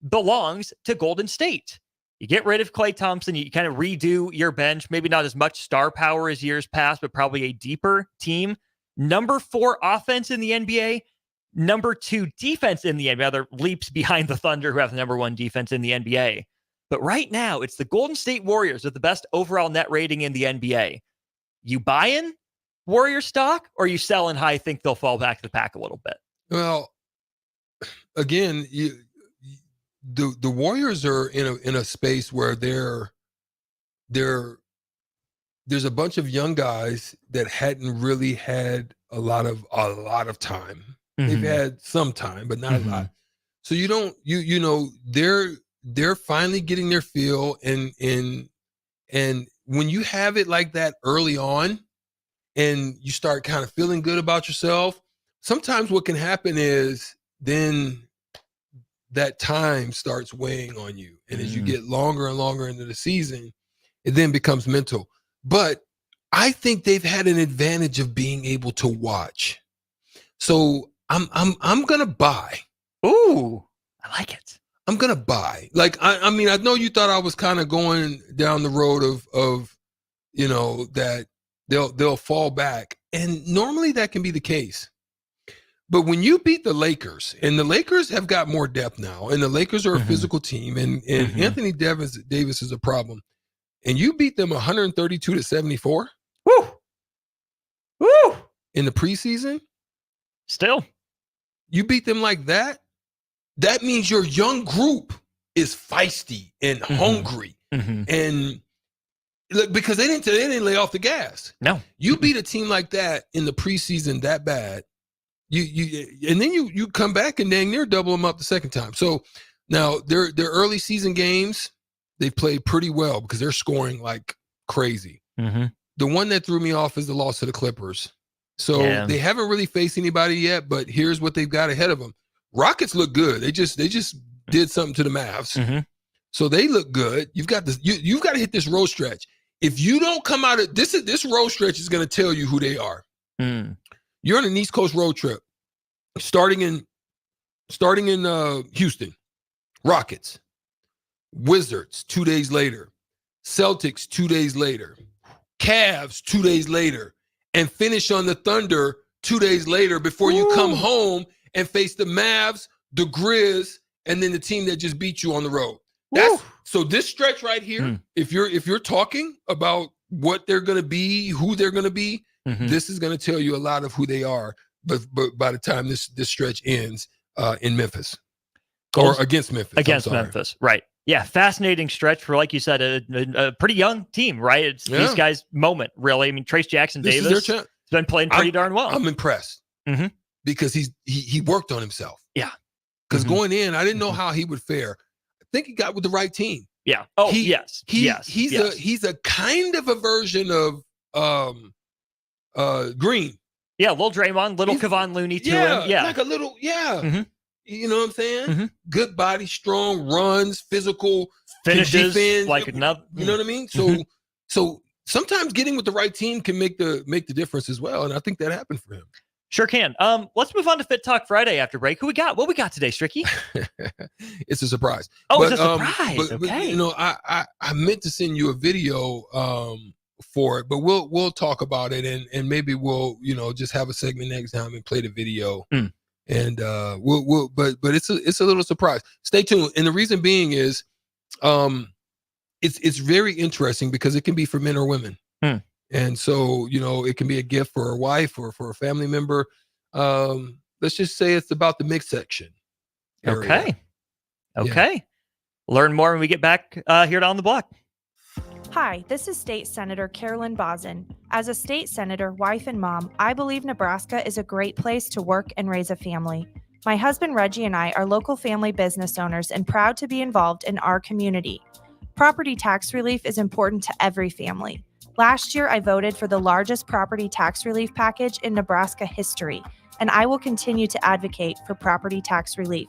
belongs to Golden State. You get rid of Klay Thompson, you kind of redo your bench, maybe not as much star power as years past, but probably a deeper team. Number 4 offense in the NBA, number 2 defense in the NBA. They're leaps behind the Thunder, who have the number 1 defense in the NBA. But right now, it's the Golden State Warriors with the best overall net rating in the NBA. You buying Warrior stock, or you selling high, think they'll fall back to the pack a little bit? Well, again, the Warriors are in a space where there's a bunch of young guys that hadn't really had a lot of time. They've had some time, but not a lot. So they're finally getting their feel, and when you have it like that early on, and you start kind of feeling good about yourself, sometimes what can happen is then that time starts weighing on you. And as you get longer and longer into the season, it then becomes mental. But I think they've had an advantage of being able to watch. So I'm gonna buy. Ooh, I like it. I'm gonna buy. Like I mean, I know you thought I was kind of going down the road of that they'll fall back, and normally that can be the case. But when you beat the Lakers, and the Lakers have got more depth now, and the Lakers are a physical team, and Anthony Davis is a problem, and you beat them 132-74. Woo! In the preseason, still, you beat them like that. That means your young group is feisty and hungry, and look, because they didn't lay off the gas. No, you beat a team like that in the preseason that bad. And then you come back and dang near double them up the second time. So now their early season games, they've played pretty well because they're scoring like crazy. The one that threw me off is the loss to the Clippers. So they haven't really faced anybody yet, but here's what they've got ahead of them. Rockets look good. They just did something to the Mavs. So they look good. You've got this. You've got to hit this road stretch. If you don't come out of this road stretch is going to tell you who they are. You're on an East Coast road trip, starting in Houston, Rockets, Wizards 2 days later, Celtics 2 days later, Cavs 2 days later, and finish on the Thunder 2 days later before you come home and face the Mavs, the Grizz, and then the team that just beat you on the road. So this stretch right here, if you're talking about what they're going to be, who they're going to be, this is going to tell you a lot of who they are. But by the time this stretch ends in Memphis or against Memphis, right? Yeah, fascinating stretch for, like you said, a pretty young team, right? It's these guys' moment, really. I mean, Trace Jackson Davis has been playing pretty darn well. I'm impressed because he worked on himself. Yeah, because going in, I didn't know how he would fare. I think he got with the right team. Yeah. Oh, yes. He's a kind of a version of Green. Yeah, little Draymond, little Kevon Looney to him. Yeah, like a little, You know what I'm saying? Mm-hmm. Good body, strong, runs, physical, finishes, defend, like another. You know what I mean? So, so sometimes getting with the right team can make the difference as well, and I think that happened for him. Sure can. Let's move on to Fit Talk Friday after break. Who we got? What we got today, Stricky? It's a surprise. Oh, it's a surprise. But, okay. you know, I meant to send you a video for it, but we'll talk about it, and maybe we'll just have a segment next time and play the video. And but it's a little surprise. Stay tuned. And the reason being is it's very interesting because it can be for men or women. And so, it can be a gift for a wife or for a family member. Let's just say it's about the mix section area. Okay. Yeah. Learn more when we get back here to On the Block. Hi, this is State Senator Carolyn Bosden. As a state senator, wife, and mom, I believe Nebraska is a great place to work and raise a family. My husband Reggie and I are local family business owners and proud to be involved in our community. Property tax relief is important to every family. Last year, I voted for the largest property tax relief package in Nebraska history, and I will continue to advocate for property tax relief.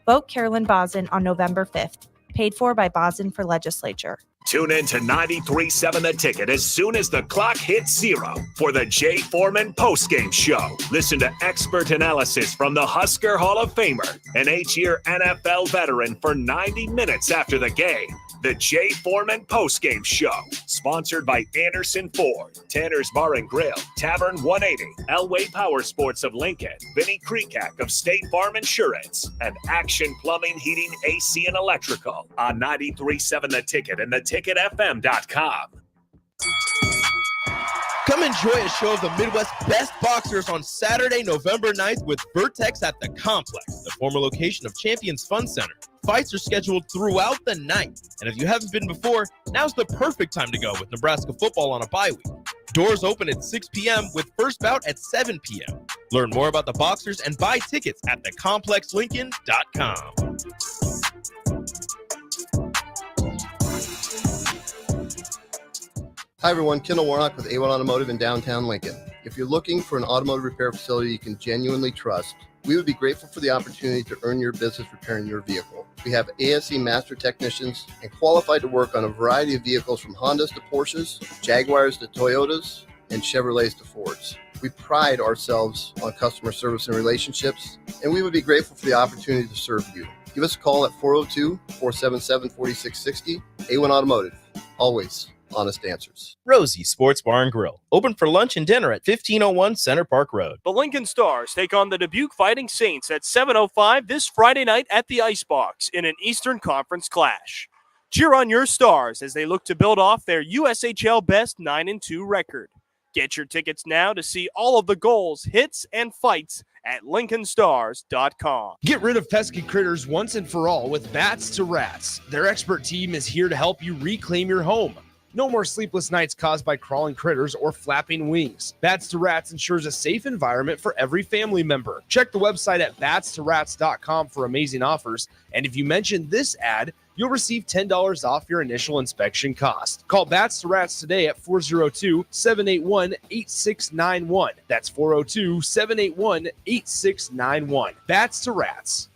Vote Carolyn Bosden on November 5th. Paid for by Bosden for Legislature. Tune in to 93.7 The Ticket as soon as the clock hits 0 for the Jay Foreman postgame show. Listen to expert analysis from the Husker Hall of Famer, an 8-year NFL veteran for 90 minutes after the game. The Jay Foreman postgame show, sponsored by Anderson Ford, Tanner's Bar and Grill, Tavern 180, Elway Power Sports of Lincoln, Vinnie Kreekak of State Farm Insurance, and Action Plumbing, Heating, AC, and Electrical on 93.7 The Ticket and theticketfm.com. Come enjoy a show of the Midwest's best boxers on Saturday, November 9th with Vertex at the Complex, the former location of Champions Fun Center. Fights are scheduled throughout the night, and if you haven't been before, now's the perfect time to go with Nebraska football on a bye week. Doors open at 6 p.m. with first bout at 7 p.m. Learn more about the boxers and buy tickets at thecomplexlincoln.com. Hi everyone, Kendall Warnock with A1 Automotive in downtown Lincoln. If you're looking for an automotive repair facility you can genuinely trust, we would be grateful for the opportunity to earn your business repairing your vehicle. We have ASE master technicians and qualified to work on a variety of vehicles from Hondas to Porsches, Jaguars to Toyotas, and Chevrolets to Fords. We pride ourselves on customer service and relationships, and we would be grateful for the opportunity to serve you. Give us a call at 402-477-4660. A1 Automotive, always honest answers. Rosie Sports Bar and Grill, open for lunch and dinner at 1501 Center Park Road. The Lincoln Stars take on the Dubuque Fighting Saints at 7:05 this Friday night at the Icebox in an Eastern Conference clash. Cheer on your Stars as they look to build off their USHL best 9-2 record. Get your tickets now to see all of the goals, hits, and fights at LincolnStars.com. Get rid of pesky critters once and for all with Bats to Rats. Their expert team is here to help you reclaim your home. No more sleepless nights caused by crawling critters or flapping wings. Bats to Rats ensures a safe environment for every family member. Check the website at batstorats.com for amazing offers. And if you mention this ad, you'll receive $10 off your initial inspection cost. Call Bats to Rats today at 402-781-8691. That's 402-781-8691. Bats to Rats.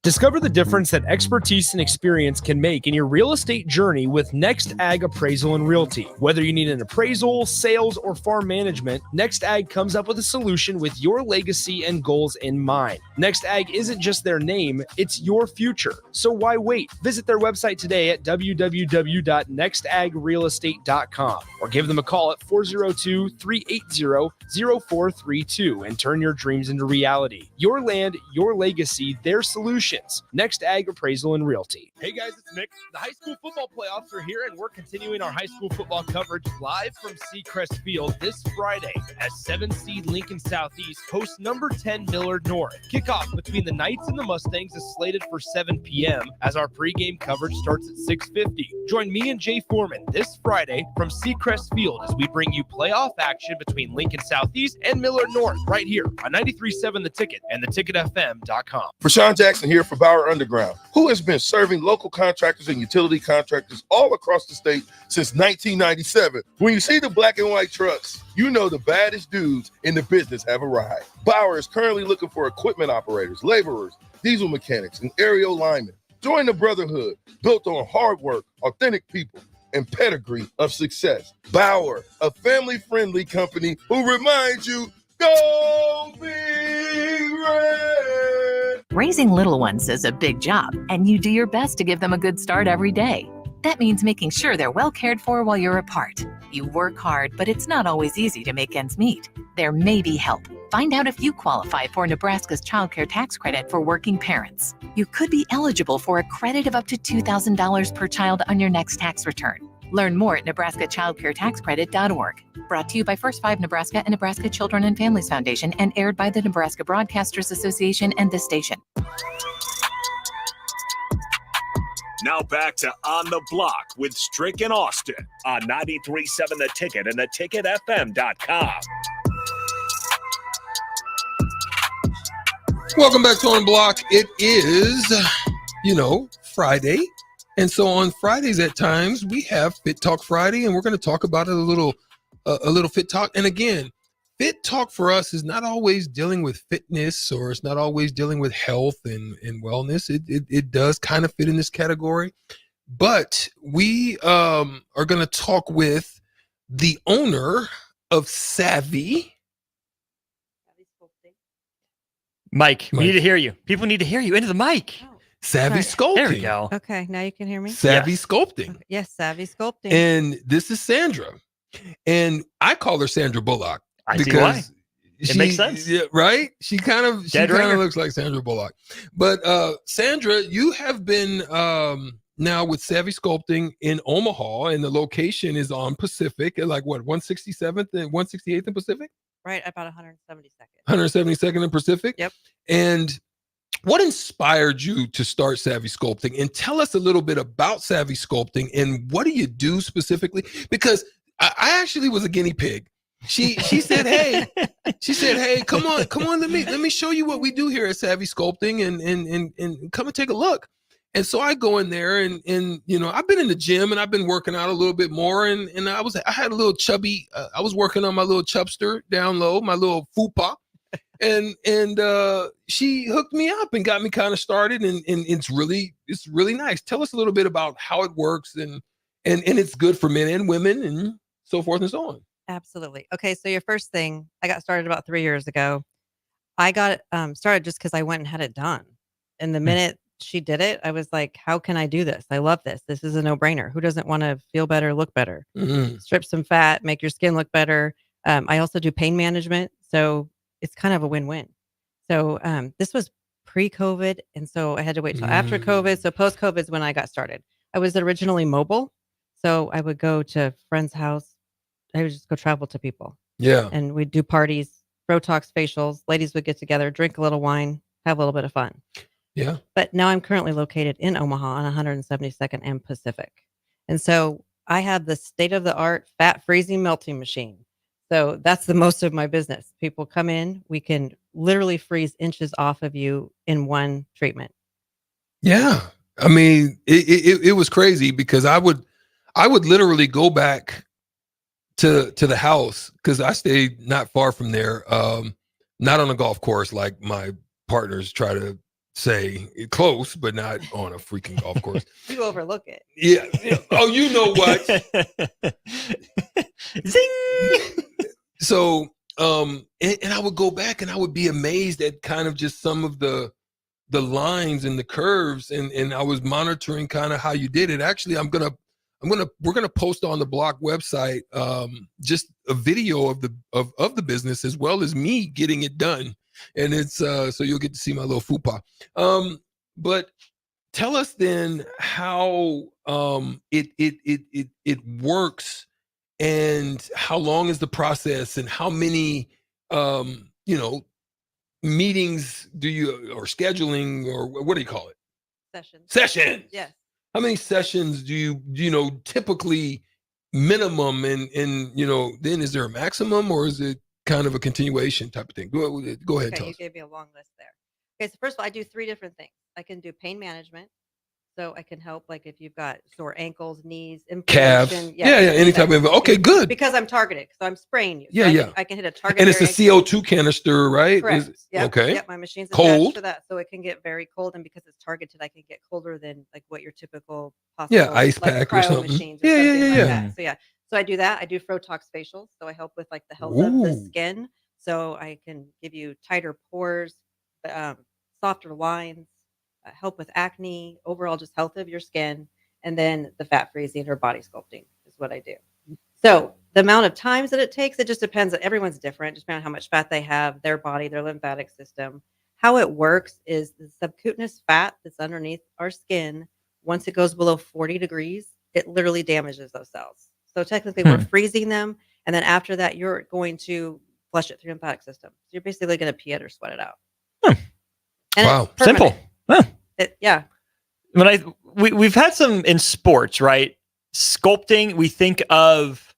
Discover the difference that expertise and experience can make in your real estate journey with Next Ag Appraisal and Realty. Whether you need an appraisal, sales, or farm management, Next Ag comes up with a solution with your legacy and goals in mind. Next Ag isn't just their name, it's your future. So why wait? Visit their website today at www.nextagrealestate.com or give them a call at 402-380-0432 and turn your dreams into reality. Your land, your legacy, their solution. Next Ag Appraisal and Realty. Hey guys, it's Nick. The high school football playoffs are here, and we're continuing our high school football coverage live from Seacrest Field this Friday as 7-seed Lincoln Southeast hosts number 10 Millard North. Kickoff between the Knights and the Mustangs is slated for 7 p.m. as our pregame coverage starts at 6:50. Join me and Jay Foreman this Friday from Seacrest Field as we bring you playoff action between Lincoln Southeast and Millard North right here on 93.7 The Ticket and theticketfm.com. Rashawn Jackson here for Bauer Underground, who has been serving local contractors and utility contractors all across the state since 1997. When you see the black and white trucks, you know the baddest dudes in the business have arrived. Bauer is currently looking for equipment operators, laborers, diesel mechanics, and aerial linemen. Join the brotherhood built on hard work, authentic people, and pedigree of success. Bauer, a family-friendly company who reminds you, go Big Red! Raising little ones is a big job, and you do your best to give them a good start every day. That means making sure they're well cared for while you're apart. You work hard, but it's not always easy to make ends meet. There may be help. Find out if you qualify for Nebraska's Child Care Tax Credit for working parents. You could be eligible for a credit of up to $2,000 per child on your next tax return. Learn more at nebraskachildcaretaxcredit.org. Brought to you by First 5 Nebraska and Nebraska Children and Families Foundation and aired by the Nebraska Broadcasters Association and this station. Now back to On the Block with Strick and Austin on 93.7 The Ticket and theticketfm.com. Welcome back to On Block. It is, Friday. And so on Fridays at times we have Fit Talk Friday, and we're going to talk about a little Fit Talk. And again, Fit Talk for us is not always dealing with fitness, or it's not always dealing with health and wellness. It does kind of fit in this category. But we are going to talk with the owner of Savvy. Mike, we need to hear you. People need to hear you into the mic. Savvy Sculpting. There we go. Okay, now you can hear me. Savvy Sculpting. Yes, Savvy Sculpting. And this is Sandra. And I call her Sandra Bullock. I see why. It makes sense. Yeah, right? She kind of looks like Sandra Bullock. But Sandra, you have been now with Savvy Sculpting in Omaha, and the location is on Pacific at 167th and 168th and Pacific? Right, about 172nd. 172nd and Pacific? Yep. And what inspired you to start Savvy Sculpting? And tell us a little bit about Savvy Sculpting and what do you do specifically? Because I actually was a guinea pig. She said, hey, come on, let me show you what we do here at Savvy Sculpting and come and take a look. And so I go in there and I've been in the gym and I've been working out a little bit more and I had a little chubby, I was working on my little chubster down low, my little fupa. And she hooked me up and got me kind of started and it's really nice. Tell us a little bit about how it works and it's good for men and women and so forth and so on. Absolutely. Okay, so your first thing, I got started about 3 years ago. I got started just because I went and had it done. And the minute she did it, I was like, how can I do this? I love this. This is a no-brainer. Who doesn't want to feel better, look better? Mm-hmm. Strip some fat, make your skin look better. I also do pain management. So it's kind of a win-win. So this was pre-COVID. And so I had to wait till after COVID. So post-COVID is when I got started. I was originally mobile. So I would go to friends' house. I would just go travel to people. Yeah. And we'd do parties, Botox facials. Ladies would get together, drink a little wine, have a little bit of fun. Yeah. But now I'm currently located in Omaha on 172nd and Pacific. And so I have the state-of-the-art fat freezing melting machine. So that's the most of my business. People come in, we can literally freeze inches off of you in one treatment. Yeah. I mean, it was crazy because I would literally go back to the house because I stayed not far from there, not on a golf course like my partners try to say, close, but not on a freaking golf course. You overlook it. Yeah. Oh, you know what? Zing! So, and I would go back and I would be amazed at kind of just some of the lines and the curves, and I was monitoring kind of how you did it. Actually, we're gonna post on the Block website just a video of the business as well as me getting it done, and it's so you'll get to see my little fupa. But tell us then how it works, and how long is the process, and how many meetings do you, or scheduling, or what do you call it? Sessions. Yes. How many sessions do you typically minimum, and then is there a maximum, or is it kind of a continuation type of thing? Go ahead. Okay, Tell you us. gave me a long list there. Okay, so first of all, I do 3 different things. I can do pain management. So I can help, like if you've got sore ankles, knees, Calves. inflammation. Yeah, any type of. Okay, good. Because I'm targeted, so I'm spraying you. So Yeah, I can hit a target. And it's a area. CO2 canister, right? Correct. Yep. Okay. Yep. My machine's cold. attached to that, so it can get very cold, and because it's targeted, I can get colder than like what your typical Yeah, ice like pack cryo or something. machines or Yeah, something yeah, like yeah. that. So so I do that. I do Frotox facials, so I help with like the health of the Ooh. skin. So I can give you tighter pores, softer lines, help with acne, overall just health of your skin, and then the fat freezing or body sculpting is what I do. So the amount of times that it takes, it just depends. Everyone's different, just depending on how much fat they have, their body, their lymphatic system. How it works is the subcutaneous fat that's underneath our skin, once it goes below 40 degrees, it literally damages those cells. So technically we're freezing them. And then after that, you're going to flush it through your lymphatic system. So you're basically going to pee it or sweat it out. And wow. it's permanent. Simple. Huh. Yeah. When we've had some in sports, right? Sculpting, we think of,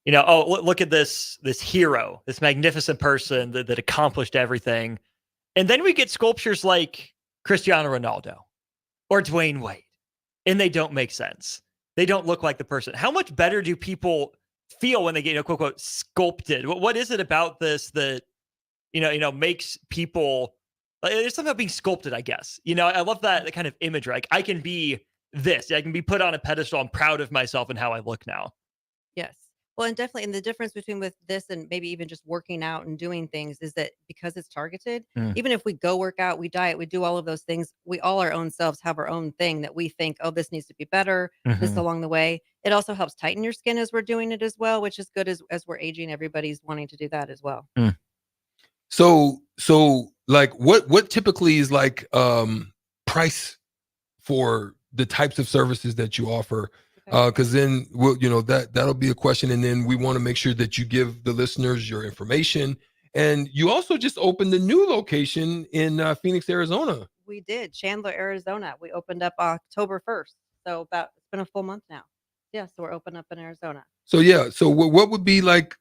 look at this hero, this magnificent person that accomplished everything. And then we get sculptures like Cristiano Ronaldo or Dwayne Wade, and they don't make sense. They don't look like the person. How much better do people feel when they get, quote, unquote, sculpted? What is it about this that, makes people, there's something about being sculpted, I guess. I love that kind of image. Like I can be this, I can be put on a pedestal. I'm proud of myself and how I look now. Yes. Well, and definitely, and the difference between with this and maybe even just working out and doing things is that because it's targeted, even if we go work out, we diet, we do all of those things, we all our own selves have our own thing that we think, oh, this needs to be better, this along the way. It also helps tighten your skin as we're doing it as well, which is good as we're aging. Everybody's wanting to do that as well. So like what typically is like price for the types of services that you offer? Because then that'll be a question, and then we want to make sure that you give the listeners your information. And you also just opened a new location in Phoenix, Arizona. We did. Chandler, Arizona. We opened up October 1st. So it's been a full month now. Yeah, so we're open up in Arizona. So so what would be like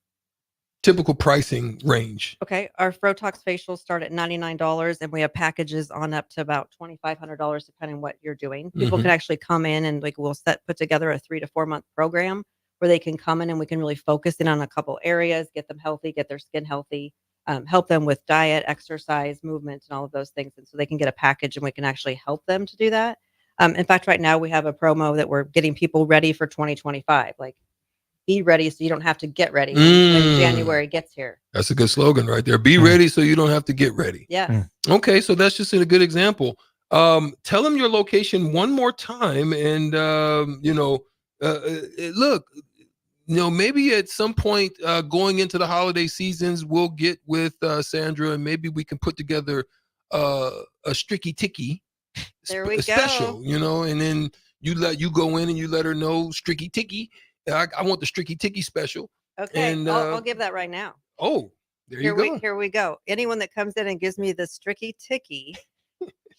typical pricing range? Okay, our Frotox facials start at $99, and we have packages on up to about $2,500 depending on what you're doing. People can actually come in and we'll put together a 3 to 4 month program where they can come in and we can really focus in on a couple areas, get them healthy, get their skin healthy, help them with diet, exercise, movement, and all of those things. And so they can get a package and we can actually help them to do that. In fact, right now we have a promo that we're getting people ready for 2025. Like, be ready so you don't have to get ready when January gets here. That's a good slogan right there. Be ready so you don't have to get ready. Yeah. Okay, so that's just a good example. Tell them your location one more time, and look, maybe at some point going into the holiday seasons, we'll get with Sandra, and maybe we can put together a Stricky Ticky special, and then you go in and you let her know Stricky Ticky. I want the Stricky Ticky special. Okay, and I'll give that right now. Oh, there you go. Here we go. Anyone that comes in and gives me the Stricky Ticky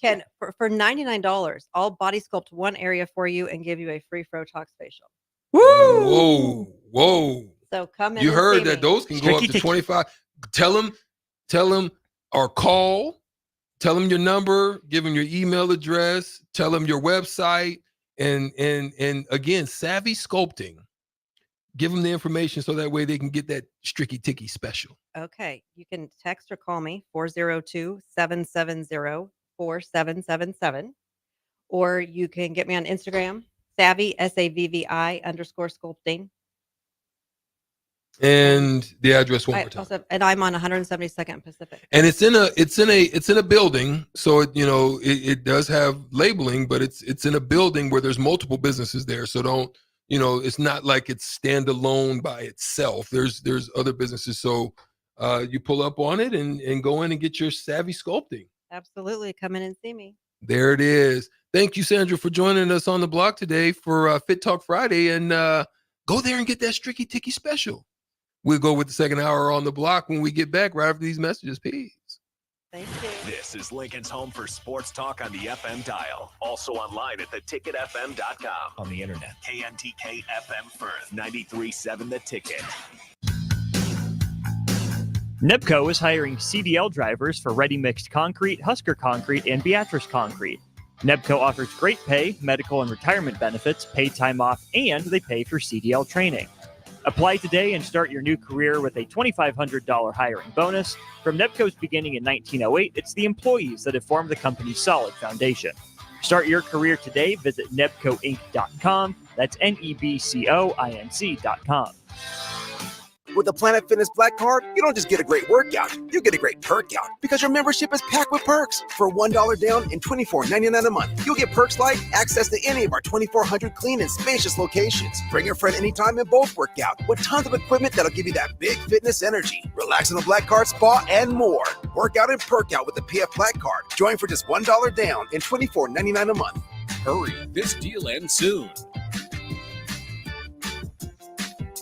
can, for $99, I'll body sculpt one area for you and give you a free Frotox facial. Woo! Whoa! So come in. You and heard see that me. those can go up to 25. Tell them, or call. Tell them your number. Give them your email address. Tell them your website. And again, Savvy Sculpting. Give them the information so that way they can get that Stricky Ticky special. Okay. You can text or call me 402-770-4777. Or you can get me on Instagram, Savvy, SAVVI _sculpting. And the address one more time. And I'm on 172nd Pacific. And it's in a building, so it does have labeling, but it's in a building where there's multiple businesses there. So don't, it's not like it's standalone by itself. There's other businesses. So you pull up on it and go in and get your Savvy Sculpting. Absolutely. Come in and see me. There it is. Thank you, Sandra, for joining us on the block today for Fit Talk Friday. And go there and get that Stricky Ticky special. We'll go with the second hour on the block when we get back right after these messages. Peace. Thank you. This is Lincoln's home for sports talk on the FM dial. Also online at theticketfm.com. On the internet. KNTK FM Firth, 93.7 The Ticket. NIPCO is hiring CDL drivers for Ready Mixed Concrete, Husker Concrete, and Beatrice Concrete. Nebco offers great pay, medical and retirement benefits, paid time off, and they pay for CDL training. Apply today and start your new career with a $2,500 hiring bonus. From Nebco's beginning in 1908, it's the employees that have formed the company's solid foundation. Start your career today. Visit nebcoinc.com. That's NEBCOINC.com. With the Planet Fitness Black Card, you don't just get a great workout, you get a great perk out because your membership is packed with perks. For $1 down and $24.99 a month, you'll get perks like access to any of our 2,400 clean and spacious locations. Bring your friend anytime and both work out with tons of equipment that'll give you that big fitness energy. Relax in the Black Card spa and more. Work out and perk out with the PF Black Card. Join for just $1 down and $24.99 a month. Hurry. This deal ends soon.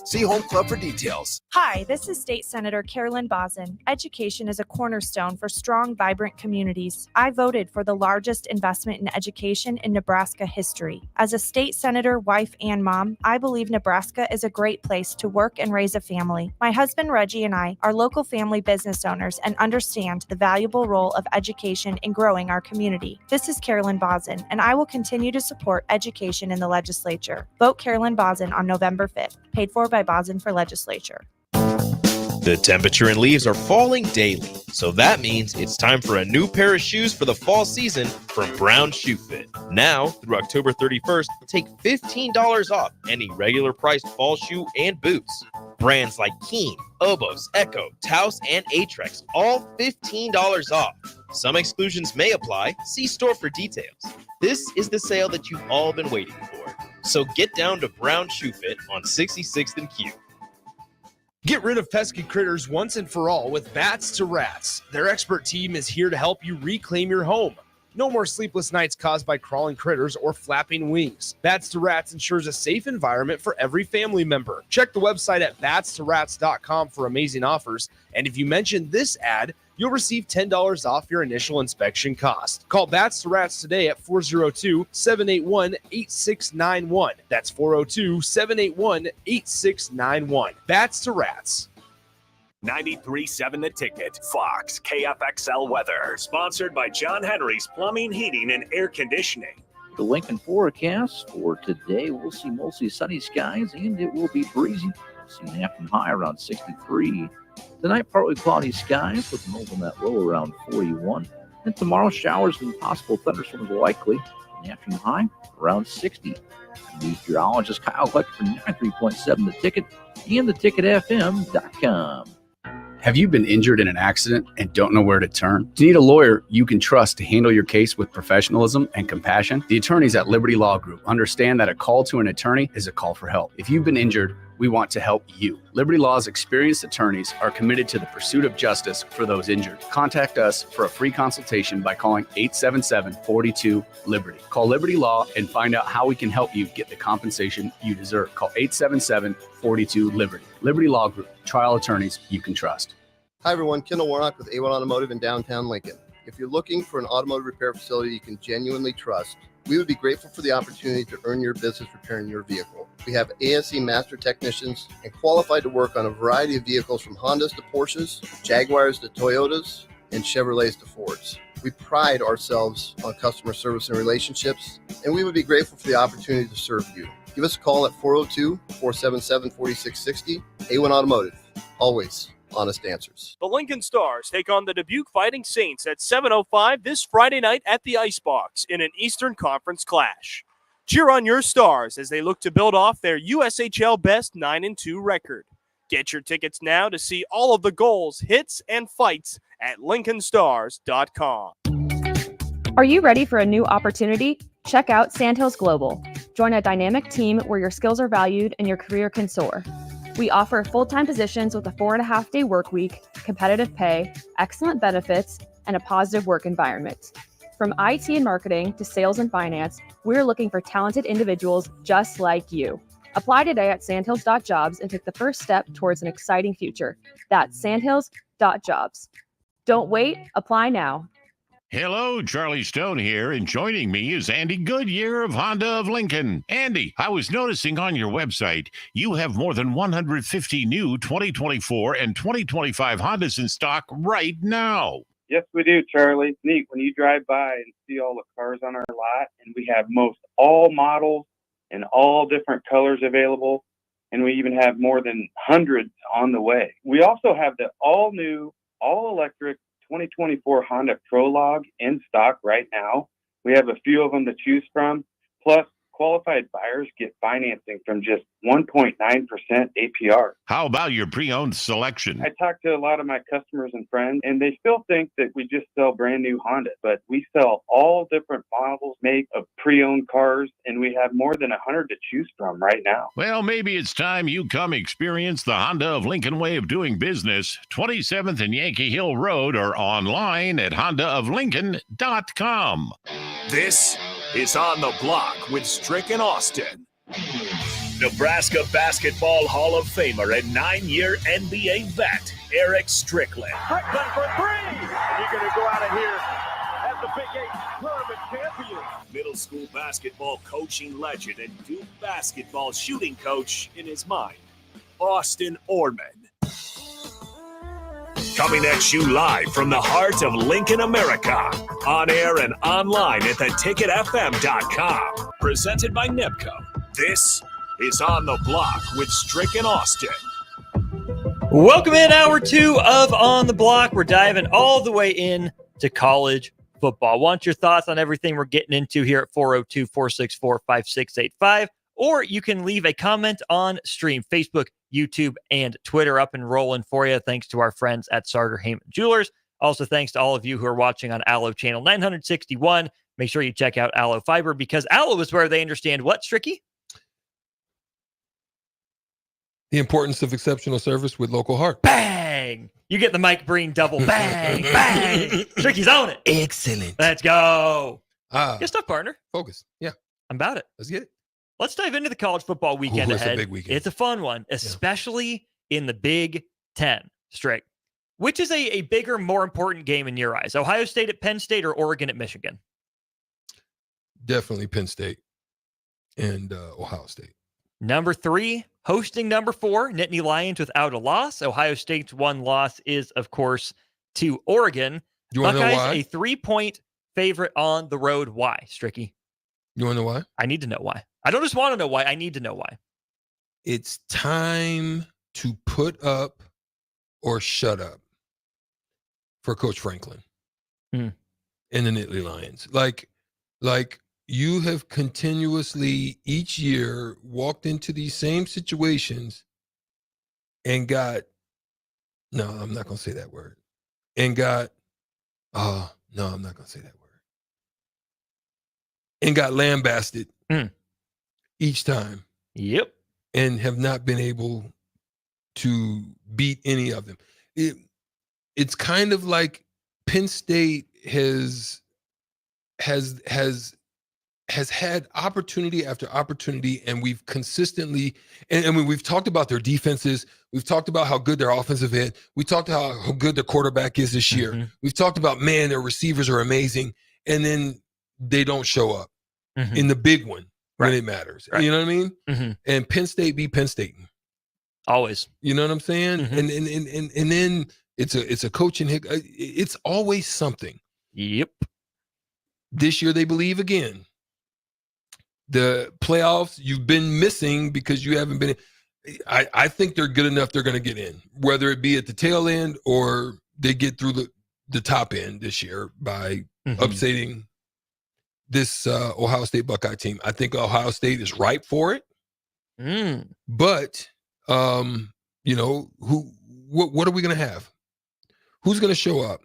See Home Club for details. Hi, this is State Senator Carolyn Bozin. Education is a cornerstone for strong, vibrant communities. I voted for the largest investment in education in Nebraska history. As a state senator, wife, and mom, I believe Nebraska is a great place to work and raise a family. My husband Reggie and I are local family business owners and understand the valuable role of education in growing our community. This is Carolyn Bozin, and I will continue to support education in the legislature. Vote Carolyn Bozin on November 5th. Paid for by Bozin for Legislature. The temperature and leaves are falling daily, so that means it's time for a new pair of shoes for the fall season from Brown Shoe Fit. Now, through October 31st, take $15 off any regular priced fall shoe and boots. Brands like Keen, Obos, Echo, Taos, and Atrex, all $15 off. Some exclusions may apply. See store for details. This is the sale that you've all been waiting for. So get down to Brown Shoe Fit on 66th and Q. Get rid of pesky critters once and for all with Bats to Rats. Their expert team is here to help you reclaim your home. No more sleepless nights caused by crawling critters or flapping wings. Bats to Rats ensures a safe environment for every family member. Check the website at batstoRats.com for amazing offers. And if you mention this ad, you'll receive $10 off your initial inspection cost. Call Bats to Rats today at 402-781-8691. That's 402-781-8691. Bats to Rats. 93.7 The Ticket, Fox, KFXL weather. Sponsored by John Henry's Plumbing, Heating, and Air Conditioning. The Lincoln forecast for today, we'll see mostly sunny skies and it will be breezy. We'll see an afternoon high around 63. Tonight, partly cloudy skies with an overnight low around 41. And tomorrow, showers and possible thunderstorms likely. An afternoon high around 60. Meteorologist Kyle Kleck for 93.7 The Ticket and theticketfm.com. Have you been injured in an accident and don't know where to turn? Do you need a lawyer you can trust to handle your case with professionalism and compassion? The attorneys at Liberty Law Group understand that a call to an attorney is a call for help. If you've been injured, we want to help you. Liberty Law's experienced attorneys are committed to the pursuit of justice for those injured. Contact us for a free consultation by calling 877-42-LIBERTY. Call Liberty Law and find out how we can help you get the compensation you deserve. Call 877-42-LIBERTY. Liberty Law Group, trial attorneys you can trust. Hi, everyone. Kendall Warnock with A1 Automotive in downtown Lincoln. If you're looking for an automotive repair facility you can genuinely trust, we would be grateful for the opportunity to earn your business repairing your vehicle. We have ASE master technicians and qualified to work on a variety of vehicles from Hondas to Porsches, Jaguars to Toyotas, and Chevrolets to Fords. We pride ourselves on customer service and relationships, and we would be grateful for the opportunity to serve you. Give us a call at 402-477-4660. A1 Automotive, always honest answers. The Lincoln Stars take on the Dubuque Fighting Saints at 7:05 this Friday night at the Icebox in an Eastern Conference clash. Cheer on your Stars as they look to build off their USHL best 9-2 record. Get your tickets now to see all of the goals, hits, and fights at LincolnStars.com. Are you ready for a new opportunity? Check out Sandhills Global. Join a dynamic team where your skills are valued and your career can soar. We offer full-time positions with a 4.5-day work week, competitive pay, excellent benefits, and a positive work environment. From IT and marketing to sales and finance, we're looking for talented individuals just like you. Apply today at sandhills.jobs and take the first step towards an exciting future. That's sandhills.jobs. Don't wait, apply now. Hello, Charlie Stone here, and joining me is Andy Goodyear of Honda of Lincoln. Andy, I was noticing on your website, you have more than 150 new 2024 and 2025 Hondas in stock right now. Yes, we do, Charlie. It's neat when you drive by and see all the cars on our lot, and we have most all models and all different colors available, and we even have more than hundreds on the way. We also have the all-new, all-electric 2024 Honda Prologue in stock right now. We have a few of them to choose from. Plus, qualified buyers get financing from just 1.9% APR. How about your pre-owned selection? I talk to a lot of my customers and friends, and they still think that we just sell brand new Honda, but we sell all different models, make of pre-owned cars, and we have more than 100 to choose from right now. Well, maybe it's time you come experience the Honda of Lincoln way of doing business. 27th and Yankee Hill Road, or online at hondaoflincoln.com. This is On the Block with Strick and Austin. Nebraska Basketball Hall of Famer and 9-year NBA vet, Eric Strickland. Strickland for three! And you're going to go out of here as the Big 8 tournament champion. Middle school basketball coaching legend and Duke basketball shooting coach in his mind, Austin Orman. Coming at you live from the heart of Lincoln, America. On air and online at theticketfm.com. Presented by NEBCO. This is On the Block with Strick and Austin. Welcome in hour 2 of On the Block. We're diving all the way in to college football. Want your thoughts on everything we're getting into here at 402-464-5685. Or you can leave a comment on stream, Facebook, YouTube, and Twitter up and rolling for you. Thanks to our friends at Sartor Heyman Jewelers. Also, thanks to all of you who are watching on Allo Channel 961. Make sure you check out Allo Fiber because Allo is where they understand what, Stricky? The importance of exceptional service with local heart. Bang! You get the Mike Breen double bang, bang. Stricky's on it. Excellent. Let's go. Good stuff, partner. Focus. Yeah. I'm about it. Let's get it. Let's dive into the college football weekend It's ahead. a big weekend. It's a fun one, especially in the Big Ten, Strick. Which is a bigger, more important game in your eyes? Ohio State at Penn State or Oregon at Michigan? Definitely Penn State and Ohio State. Number 3, hosting number 4, Nittany Lions without a loss. Ohio State's one loss is, of course, to Oregon. You want to know Buckeyes why? a 3-point favorite on the road. Why, Stricky? You want to know why? I need to know why. I don't just want to know why. I need to know why. It's time to put up or shut up for Coach Franklin and the Nittany Lions. Like you have continuously each year walked into these same situations and got, no, I'm not going to say that word. And got, no, I'm not going to say that word. And got lambasted each time. Yep. And have not been able to beat any of them. It's kind of like Penn State has had opportunity after opportunity, and we've consistently, and I mean, we've talked about their defenses. We've talked about how good their offensive is. We talked about how good their quarterback is this year. We've talked about, man, their receivers are amazing. And then they don't show up in the big one when it matters. Right. You know what I mean? And Penn State beat Penn State. Always. You know what I'm saying? And then it's a coaching hick. It's always something. Yep. This year they believe again. The playoffs you've been missing because you haven't been. I think they're good enough. They're going to get in, whether it be at the tail end or they get through the top end this year by upsetting this Ohio State Buckeye team. I think Ohio State is ripe for it. But you know, what are we going to have? Who's going to show up?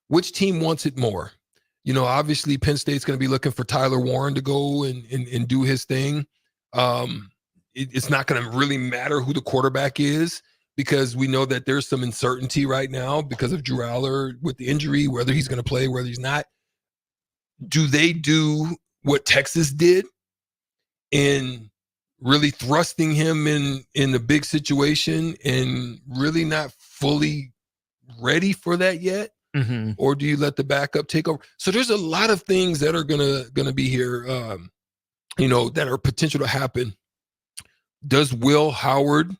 Which team wants it more? You know, obviously Penn State's going to be looking for Tyler Warren to go and do his thing. It's not going to really matter who the quarterback is because we know that there's some uncertainty right now because of Drew Aller with the injury, whether he's going to play, whether he's not. Do they do what Texas did in really thrusting him in the big situation and really not fully ready for that yet? Or do you let the backup take over? So there's a lot of things that are gonna be here, you know, that are potential to happen. Does Will Howard,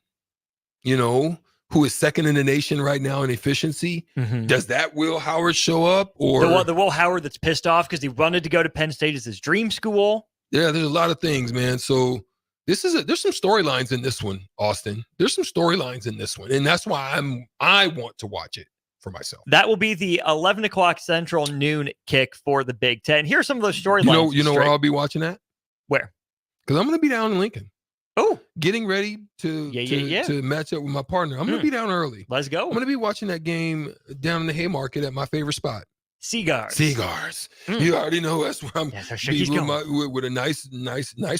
you know, who is second in the nation right now in efficiency. Mhm. Does that Will Howard show up? Or The Will Howard that's pissed off because he wanted to go to Penn State as his dream school. yeah, there's a lot of things, man. So there's some storylines in this one, Austin. There's some storylines in this one, and that's why I want to watch it for myself. That will be the 11 o'clock Central noon kick for the Big Ten. Here are some of those storylines. You know where I'll be watching that? Where? Because I'm going to be down in Lincoln. Oh, getting ready to match up with my partner. I'm going to be down early. Let's go. I'm going to be watching that game down in the Haymarket at my favorite spot. Cigars. You already know that's where I'm with a nice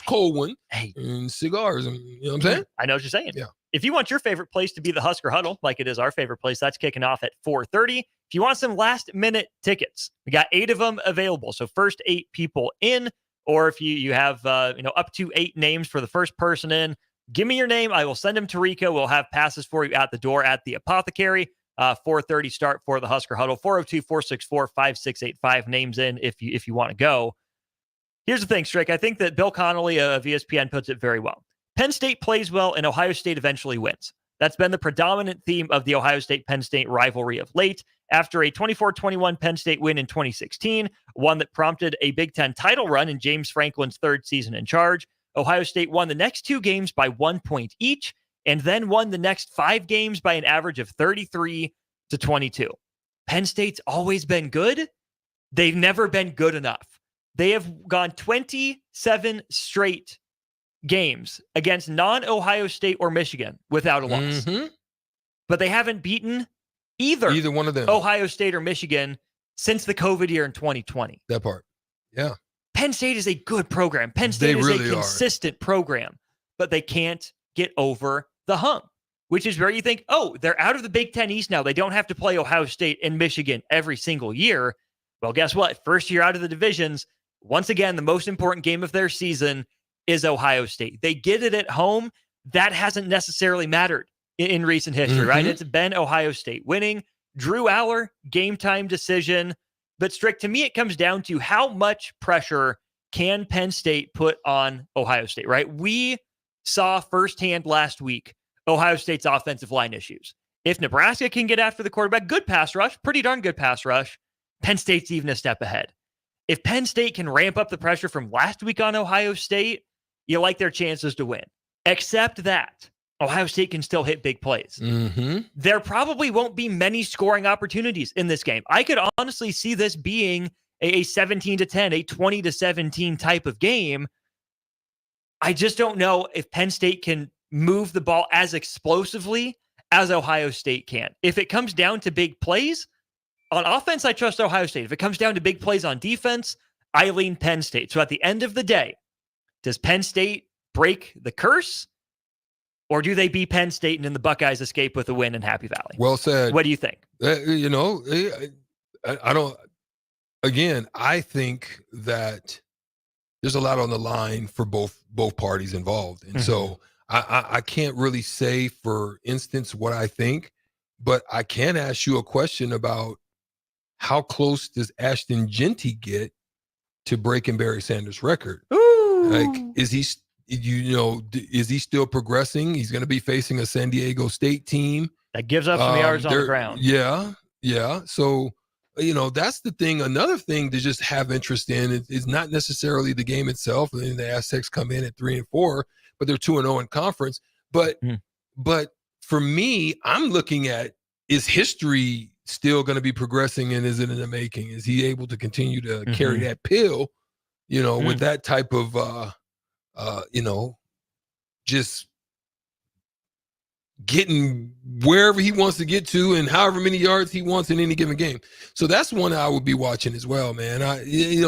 cold one. Hey. And cigars. And, you know what I'm saying? I know what you're saying. Yeah. If you want your favorite place to be the Husker Huddle, like it is our favorite place, that's kicking off at 4:30. If you want some last-minute tickets, we got 8 of them available. So first 8 people in, or if you have up to 8 names for the first person in, give me your name. I will send them to Rico. We'll have passes for you at the door at the Apothecary. 4:30 start for the Husker Huddle. 402-464-5685. Names in if you want to go. Here's the thing, Strick. I think that Bill Connolly of ESPN puts it very well. Penn State plays well and Ohio State eventually wins. That's been the predominant theme of the Ohio State-Penn State rivalry of late. After a 24-21 Penn State win in 2016, one that prompted a Big Ten title run in James Franklin's third season in charge, Ohio State won the next 2 games by 1 point each, and then won the next 5 games by an average of 33-22. Penn State's always been good. They've never been good enough. They have gone 27 straight games against non-Ohio State or Michigan without a loss. Mm-hmm. But they haven't beaten either one of them, Ohio State or Michigan, since the COVID year in 2020. That part. Yeah. Penn State is a good program. Penn State is a consistent program, but they can't get over the hump, which is where you think, oh, they're out of the Big Ten East now. They don't have to play Ohio State and Michigan every single year. Well, guess what? First year out of the divisions, once again, the most important game of their season is Ohio State. They get it at home. That hasn't necessarily mattered in recent history, right? It's been Ohio State winning. Drew Aller, game time decision. But Strick, to me, it comes down to how much pressure can Penn State put on Ohio State, right? We saw firsthand last week Ohio State's offensive line issues. If Nebraska can get after the quarterback, good pass rush, pretty darn good pass rush, Penn State's even a step ahead. If Penn State can ramp up the pressure from last week on Ohio State, you like their chances to win. Except that Ohio State can still hit big plays. Mm-hmm. There probably won't be many scoring opportunities in this game. I could honestly see this being a 17-10, a 20-17 type of game. I just don't know if Penn State can move the ball as explosively as Ohio State can. If it comes down to big plays, on offense, I trust Ohio State. If it comes down to big plays on defense, I lean Penn State. So at the end of the day, does Penn State break the curse? Or do they beat Penn State and then the Buckeyes escape with a win in Happy Valley? Well said. What do you think? I don't. Again, I think that there's a lot on the line for both parties involved, and so I can't really say, for instance, what I think, but I can ask you a question about how close does Ashton Genty get to breaking Barry Sanders' record? Ooh. Like, is he? Is he still progressing? He's going to be facing a San Diego State team that gives up some yards on the ground. Yeah. So, that's the thing. Another thing to just have interest in is not necessarily the game itself. I mean, the Aztecs come in at 3-4, but they're 2-0 in conference. But for me, I'm looking at, is history still going to be progressing, and is it in the making? Is he able to continue to carry that pill, with that type of just getting wherever he wants to get to and however many yards he wants in any given game. So that's one I would be watching as well, man.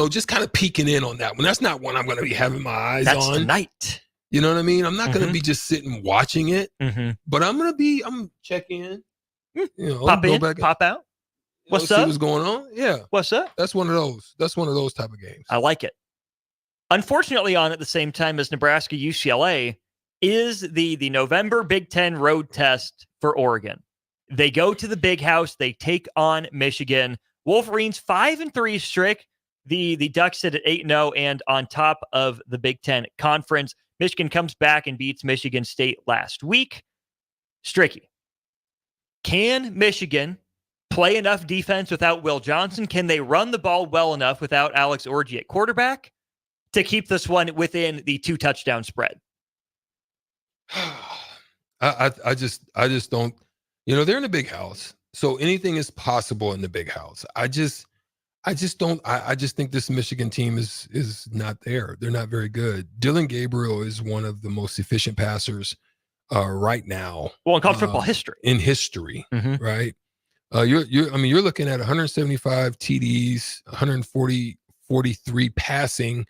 Just kind of peeking in on that one. That's not one I'm going to be having my eyes on. That's tonight. You know what I mean? I'm not going to be just sitting watching it, but I'm check in, pop in, back pop out. What's up? See what's going on? Yeah. What's up? That's one of those type of games. I like it. Unfortunately, on at the same time as Nebraska UCLA is the November Big Ten road test for Oregon. They go to the Big House. They take on Michigan. Wolverines 5-3 Strick. The Ducks sit at 8-0 and on top of the Big Ten Conference. Michigan comes back and beats Michigan State last week. Stricky, Can Michigan play enough defense without Will Johnson? Can they run the ball well enough without Alex Orji at quarterback to keep this one within the 2-touchdown spread? I just don't, they're in a big house. So anything is possible in the big house. I just think this Michigan team is not there. They're not very good. Dylan Gabriel is one of the most efficient passers right now. Well, in college football history. In history, right? You're looking at 175 TDs, 143 passing,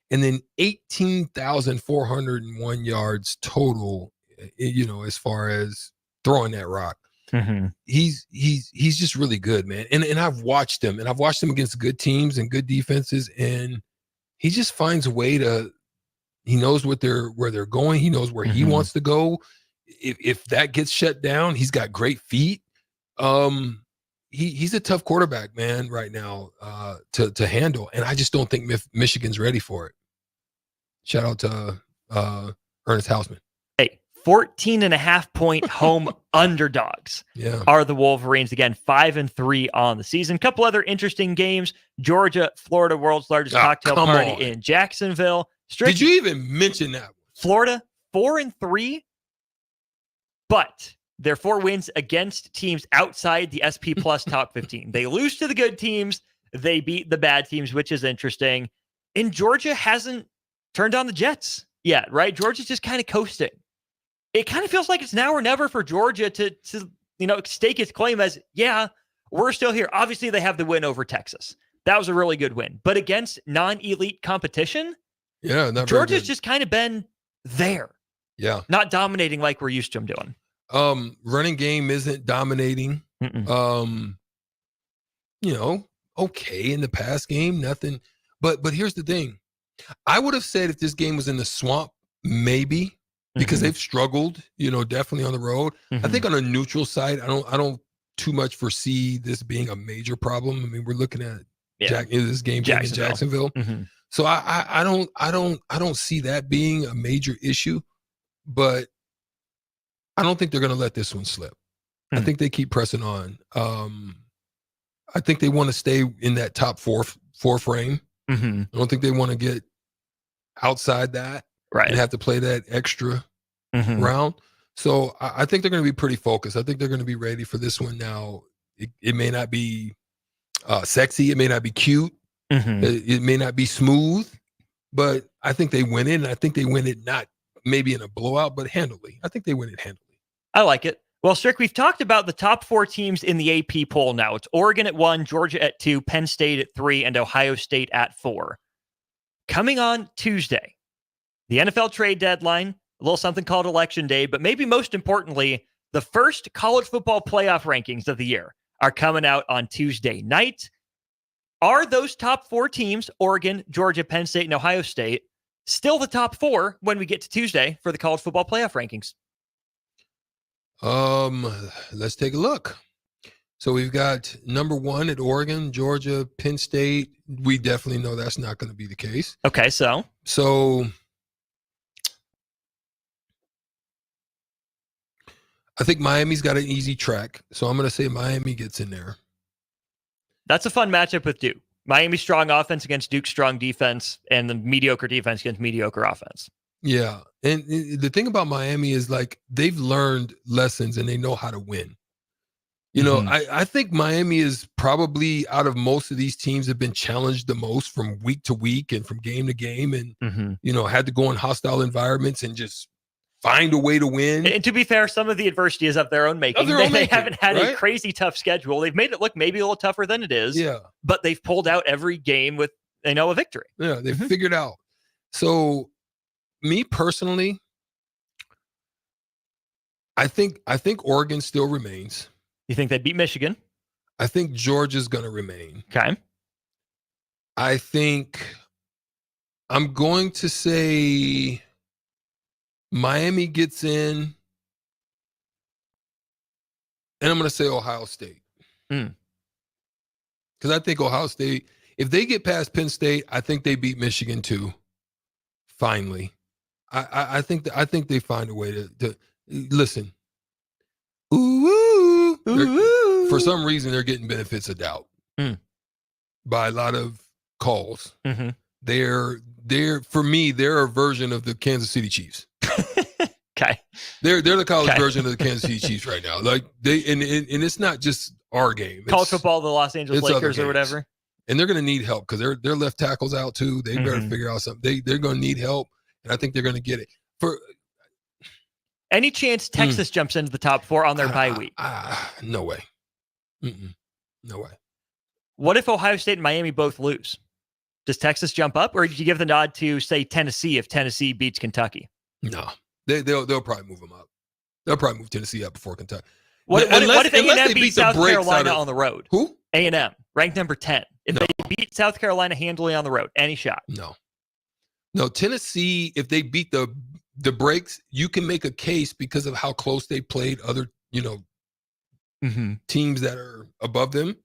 and then 18,401 yards total. As far as throwing that rock. He's just really good, man. And I've watched him against good teams and good defenses, and he just finds a way he knows where they're going. He knows where he wants to go. If that gets shut down, he's got great feet. He's a tough quarterback, man, right now, to handle. And I just don't think Michigan's ready for it. Shout out to Ernest Hausman. 14.5-point home underdogs are the Wolverines. Again, 5-3 on the season. Couple other interesting games. Georgia, Florida, world's largest cocktail party in Jacksonville. Did you even mention that? Florida, 4-3, but their 4 wins against teams outside the SP Plus top 15. They lose to the good teams. They beat the bad teams, which is interesting. And Georgia hasn't turned on the Jets yet, right? Georgia's just kind of coasting. It kind of feels like it's now or never for Georgia to stake its claim as, we're still here. Obviously, they have the win over Texas. That was a really good win. But against non-elite competition, Georgia's just kind of been there. Yeah. Not dominating like we're used to them doing. Running game isn't dominating. Okay in the pass game, nothing. But here's the thing. I would have said if this game was in the swamp, maybe. Because they've struggled, definitely on the road. I think on a neutral side, I don't too much foresee this being a major problem. I mean, we're looking at this game being in Jacksonville. So I don't see that being a major issue, but I don't think they're going to let this one slip. I think they keep pressing on. I think they want to stay in that top four frame. I don't think they want to get outside that. Right. And have to play that extra round. So I think they're going to be pretty focused. I think they're going to be ready for this one now. It may not be sexy. It may not be cute. It may not be smooth. But I think they win it. And I think they win it not maybe in a blowout, but handily. I think they win it handily. I like it. Well, Strick, we've talked about the top 4 teams in the AP poll now. It's Oregon at 1, Georgia at 2, Penn State at 3, and Ohio State at 4. Coming on Tuesday, the NFL trade deadline, a little something called Election Day, but maybe most importantly, the first college football playoff rankings of the year are coming out on Tuesday night. Are those top 4 teams, Oregon, Georgia, Penn State, and Ohio State, still the top 4 when we get to Tuesday for the college football playoff rankings? Let's take a look. So we've got number 1 at Oregon, Georgia, Penn State. We definitely know that's not going to be the case. Okay, so I think Miami's got an easy track, so I'm going to say Miami gets in there. That's a fun matchup with Duke. Miami's strong offense against Duke's strong defense, and the mediocre defense against mediocre offense. Yeah, and the thing about Miami is like they've learned lessons and they know how to win. I think Miami is probably out of most of these teams have been challenged the most from week to week and from game to game, and had to go in hostile environments and just find a way to win. And to be fair, some of the adversity is of their own making. They haven't had a crazy tough schedule. They've made it look maybe a little tougher than it is. Yeah. But they've pulled out every game with, a victory. Yeah, they've figured out. So me personally, I think Oregon still remains. You think they beat Michigan? I think Georgia's going to remain. Okay. I think I'm going to say Miami gets in, and I'm going to say Ohio State. Because I think Ohio State, if they get past Penn State, I think they beat Michigan too. Finally, I think they find a way to listen. Ooh, For some reason, they're getting benefits of doubt by a lot of calls. Mm-hmm. They're for me, they're a version of the Kansas City Chiefs. Okay. They're the college version of the Kansas City Chiefs right now. Like and it's not just our game. College football, the Los Angeles Lakers or whatever. And they're going to need help because their left tackle's out too. They better figure out something. They're going to need help, and I think they're going to get it. For any chance Texas jumps into the top 4 on their bye week? No way. No way. What if Ohio State and Miami both lose? Does Texas jump up, or did you give the nod to, say, Tennessee if Tennessee beats Kentucky? No, they'll probably move them up. They'll probably move Tennessee up before Kentucky. What if A&M beats South Carolina on the road? Who? A&M, ranked number 10. If they beat South Carolina handily on the road, any shot? No. Tennessee, if they beat the breaks, you can make a case because of how close they played other, teams that are above them.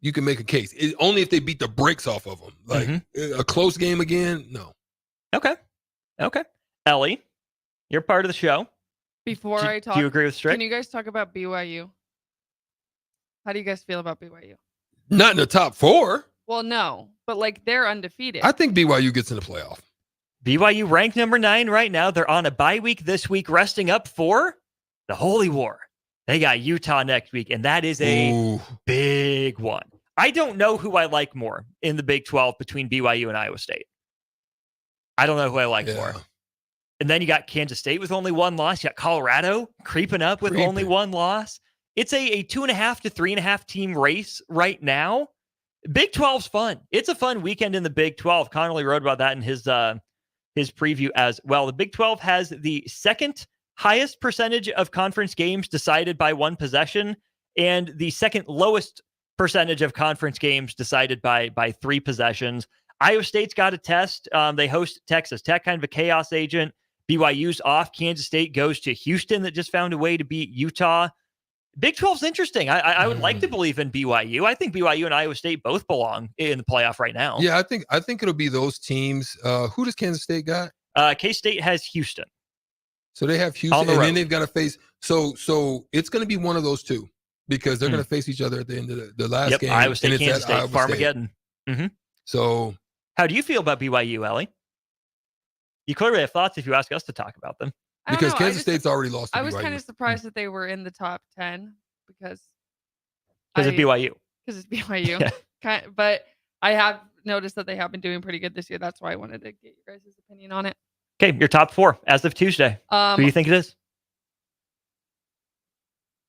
You can make a case. Only if they beat the brakes off of them. Like a close game again, no. Okay. Ellie, you're part of the show. Before I talk, do you agree with Strick? Can you guys talk about BYU? How do you guys feel about BYU? Not in the top 4. Well, no, but like they're undefeated. I think BYU gets in the playoff. BYU ranked number 9 right now. They're on a bye week this week, resting up for the Holy War. They got Utah next week, and that is a big one. I don't know who I like more in the Big 12 between BYU and Iowa State. I don't know who I like more. And then you got Kansas State with only 1 loss. You got Colorado creeping up with only 1 loss. It's a 2.5 to 3.5 team race right now. Big 12's fun. It's a fun weekend in the Big 12. Connolly wrote about that in his preview as well. The Big 12 has the second highest percentage of conference games decided by 1 possession and the second lowest percentage of conference games decided by 3 possessions. Iowa State's got a test. They host Texas Tech, kind of a chaos agent. BYU's off. Kansas State goes to Houston that just found a way to beat Utah. Big 12's interesting. I would like to believe in BYU. I think BYU and Iowa State both belong in the playoff right now. Yeah, I think it'll be those teams. Who does Kansas State got? K-State has Houston. So they have Houston, and then they've got to face. So it's going to be one of those two because they're going to face each other at the end of the last game. Iowa State, and Kansas State, Farmageddon. So how do you feel about BYU, Ellie? You clearly have thoughts if you ask us to talk about them. Because Kansas State's already lost to I was BYU. kind of surprised that they were in the top 10 because of BYU. Because it's BYU. But I have noticed that they have been doing pretty good this year. That's why I wanted to get your guys' opinion on it. Okay, your top 4 as of Tuesday. Who do you think it is?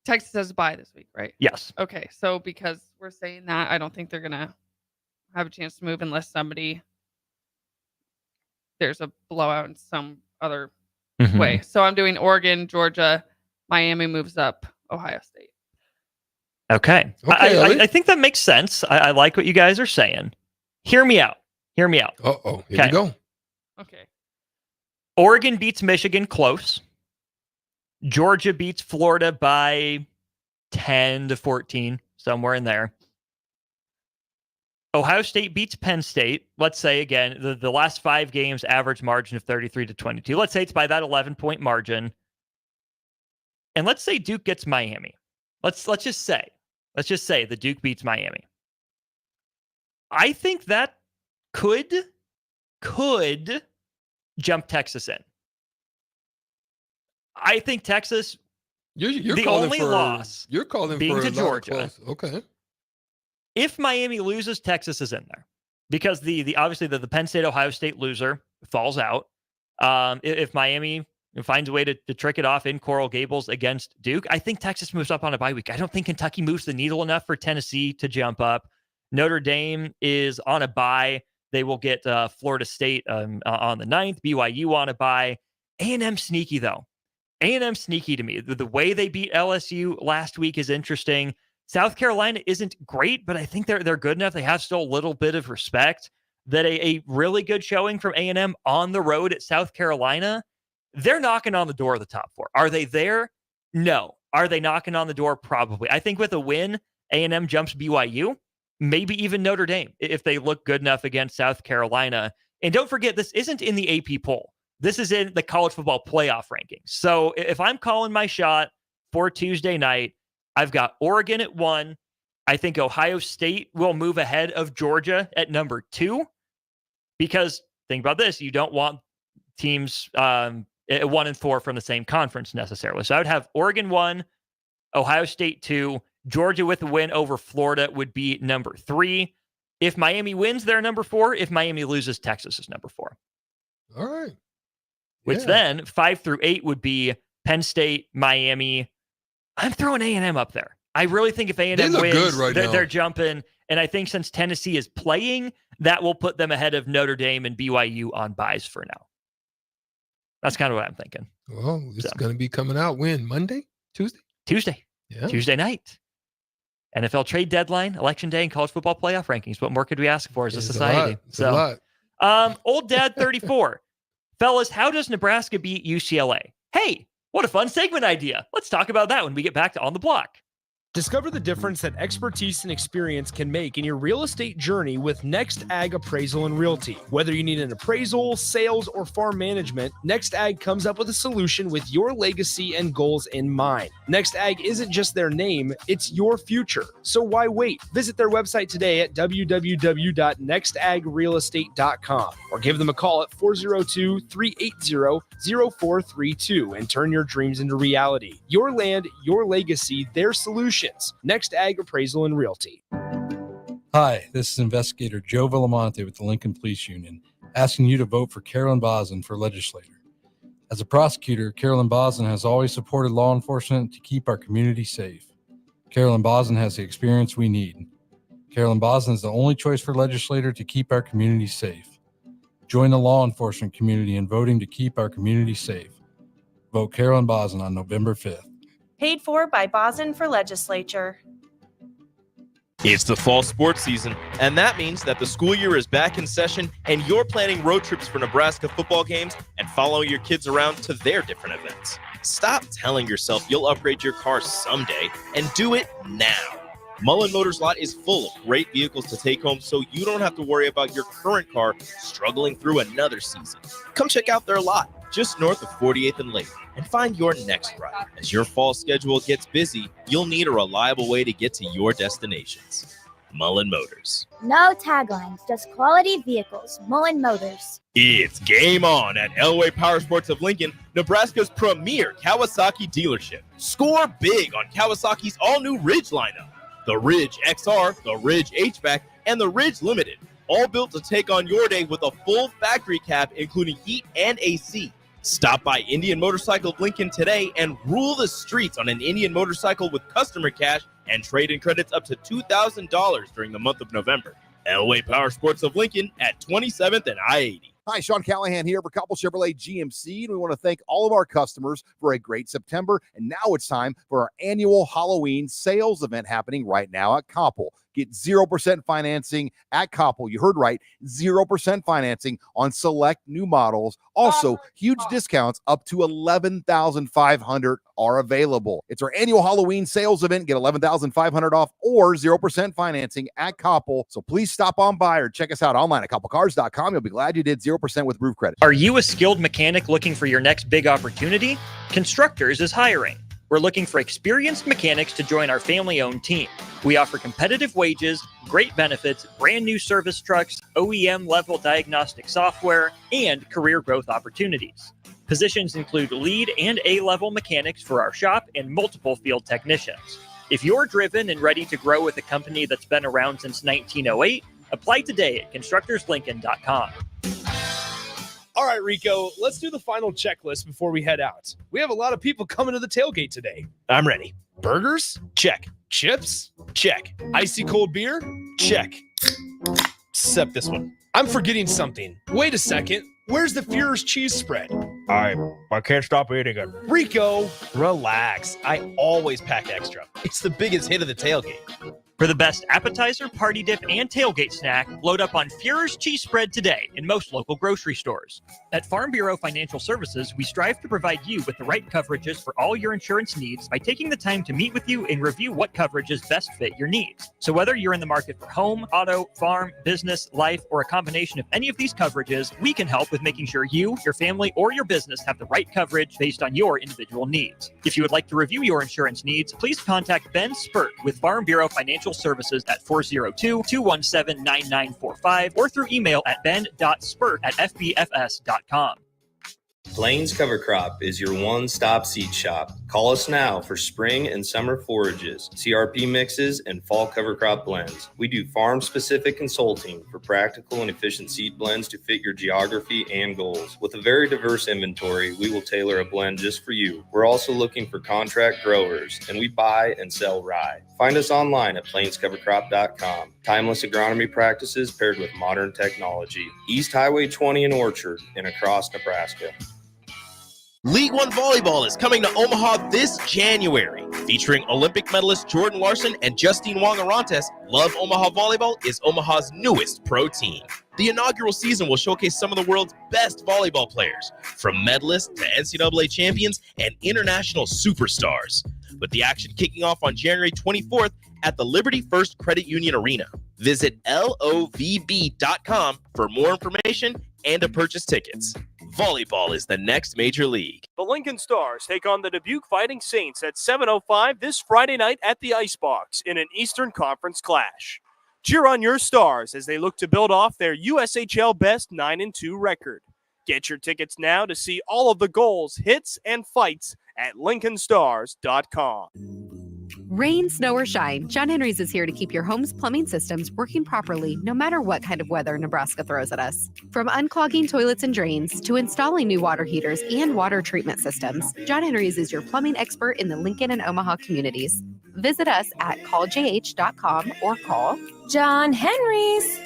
Texas has a bye this week, right? Yes. Okay, so because we're saying that, I don't think they're going to have a chance to move unless there's a blowout in some other way. So I'm doing Oregon, Georgia, Miami moves up, Ohio State. Okay. I think that makes sense. I like what you guys are saying. Hear me out. Uh-oh. Here we go. Okay. Oregon beats Michigan close. Georgia beats Florida by 10 to 14, somewhere in there. Ohio State beats Penn State. Let's say, again, the last 5 games, average margin of 33 to 22. Let's say it's by that 11-point margin. And let's say Duke gets Miami. Let's just say the Duke beats Miami. I think that could jump Texas in. I think Texas, you're the calling only for, loss you're calling being for to a lot of Georgia. close. Okay. If Miami loses, Texas is in there because the obviously the Penn State Ohio State loser falls out. If Miami finds a way to trick it off in Coral Gables against Duke, I think Texas moves up on a bye week. I don't think Kentucky moves the needle enough for Tennessee to jump up. Notre Dame is on a bye. They will get Florida State on the 9th. BYU on a bye. A&M sneaky though. A&M sneaky to me. The way they beat LSU last week is interesting. South Carolina isn't great, but I think they're good enough. They have still a little bit of respect that a really good showing from A&M on the road at South Carolina, they're knocking on the door of the top 4. Are they there? No. Are they knocking on the door? Probably. I think with a win, A&M jumps BYU, maybe even Notre Dame if they look good enough against South Carolina. And don't forget, this isn't in the AP poll. This is in the college football playoff rankings. So if I'm calling my shot for Tuesday night, I've got Oregon at 1. I think Ohio State will move ahead of Georgia at number 2, because think about this. You don't want teams at 1 and 4 from the same conference necessarily. So I would have Oregon 1, Ohio State 2, Georgia with a win over Florida would be number 3. If Miami wins, they're number 4. If Miami loses, Texas is number 4. All right. Which then 5 through 8 would be Penn State, Miami. I'm throwing A&M up there. I really think if A&M wins, good right now. They're jumping. And I think since Tennessee is playing, that will put them ahead of Notre Dame and BYU on buys for now. That's kind of what I'm thinking. Well, it's going to be coming out when? Monday? Tuesday? Tuesday. Yeah. Tuesday night. NFL trade deadline, election day, and college football playoff rankings. What more could we ask for as a society? A lot. Old Dad 34. Fellas, how does Nebraska beat UCLA? Hey, what a fun segment idea. Let's talk about that when we get back to On the Block. Discover the difference that expertise and experience can make in your real estate journey with Next Ag Appraisal and Realty. Whether you need an appraisal, sales, or farm management, Next Ag comes up with a solution with your legacy and goals in mind. Next Ag isn't just their name, it's your future. So why wait? Visit their website today at www.nextagrealestate.com or give them a call at 402-380-0432 and turn your dreams into reality. Your land, your legacy, their solution. Next Ag Appraisal and Realty. Hi, this is Investigator Joe Villamonte with the Lincoln Police Union, asking you to vote for Carolyn Bosin for legislator. As a prosecutor, Carolyn Bosin has always supported law enforcement to keep our community safe. Carolyn Bosin has the experience we need. Carolyn Bosin is the only choice for legislator to keep our community safe. Join the law enforcement community in voting to keep our community safe. Vote Carolyn Bosin on November 5th. Paid for by Bosin for Legislature. It's the fall sports season, and that means that the school year is back in session and you're planning road trips for Nebraska football games and following your kids around to their different events. Stop telling yourself you'll upgrade your car someday and do it now. Mullen Motors Lot is full of great vehicles to take home so you don't have to worry about your current car struggling through another season. Come check out their lot just north of 48th and Lake and find your next ride. As your fall schedule gets busy, you'll need a reliable way to get to your destinations. Mullen Motors. No taglines, just quality vehicles. Mullen Motors. It's game on at Elway Power Sports of Lincoln, Nebraska's premier Kawasaki dealership. Score big on Kawasaki's all-new Ridge lineup. The Ridge XR, the Ridge HVAC, and the Ridge Limited. All built to take on your day with a full factory cab, including heat and AC. Stop by Indian Motorcycle of Lincoln today and rule the streets on an Indian motorcycle with customer cash and trade-in credits up to $2,000 during the month of November. Elway Power Sports of Lincoln at 27th and I-80. Hi, Sean Callahan here for Couple Chevrolet GMC, and we want to thank all of our customers for a great September. And now it's time for our annual Halloween sales event happening right now at Koppel. Get 0% financing at Koppel. You heard right, 0% financing on select new models. Also, huge discounts up to $11,500 are available. It's our annual Halloween sales event. Get $11,500 off or 0% financing at Koppel. So please stop on by or check us out online at koppelcars.com. You'll be glad you did 0% with roof credit. Are you a skilled mechanic looking for your next big opportunity? Constructors is hiring. We're looking for experienced mechanics to join our family-owned team. We offer competitive wages, great benefits, brand new service trucks, OEM-level diagnostic software, and career growth opportunities. Positions include lead and A-level mechanics for our shop and multiple field technicians. If you're driven and ready to grow with a company that's been around since 1908, apply today at constructorslincoln.com. All right, Rico, let's do the final checklist before we head out. We have a lot of people coming to the tailgate today. I'm ready. Burgers? Check. Chips? Check. Icy cold beer? Check. Except this one. I'm forgetting something. Wait a second. Where's the Führer's cheese spread? I can't stop eating it. Rico! Relax. I always pack extra. It's the biggest hit of the tailgate. For the best appetizer, party dip, and tailgate snack, load up on Fuhrer's cheese spread today in most local grocery stores. At Farm Bureau Financial Services, we strive to provide you with the right coverages for all your insurance needs by taking the time to meet with you and review what coverages best fit your needs. So whether you're in the market for home, auto, farm, business, life, or a combination of any of these coverages, we can help with making sure you, your family, or your business have the right coverage based on your individual needs. If you would like to review your insurance needs, please contact Ben Spurt with Farm Bureau Financial Services at 402-217-9945 or through email at ben.spurt@fbfs.com. Plains Cover Crop is your one-stop seed shop. Call us now for spring and summer forages, CRP mixes, and fall cover crop blends. We do farm-specific consulting for practical and efficient seed blends to fit your geography and goals. With a very diverse inventory, we will tailor a blend just for you. We're also looking for contract growers, and we buy and sell rye. Find us online at plainscovercrop.com. Timeless agronomy practices paired with modern technology. East Highway 20 in Orchard and across Nebraska. League One Volleyball is coming to Omaha this January. Featuring Olympic medalist Jordan Larson and Justine Wong-Arantes, Love Omaha Volleyball is Omaha's newest pro team. The inaugural season will showcase some of the world's best volleyball players, from medalists to NCAA champions and international superstars. With the action kicking off on January 24th at the Liberty First Credit Union Arena. Visit lovb.com for more information and to purchase tickets. Volleyball is the next major league. The Lincoln Stars take on the Dubuque Fighting Saints at 7:05 this Friday night at the Icebox in an Eastern Conference clash. Cheer on your Stars as they look to build off their USHL best 9-2 record. Get your tickets now to see all of the goals, hits, and fights at lincolnstars.com. Rain, snow, or shine, John Henry's is here to keep your home's plumbing systems working properly no matter what kind of weather Nebraska throws at us. From unclogging toilets and drains to installing new water heaters and water treatment systems, John Henry's is your plumbing expert in the Lincoln and Omaha communities. Visit us at calljh.com or call John Henry's.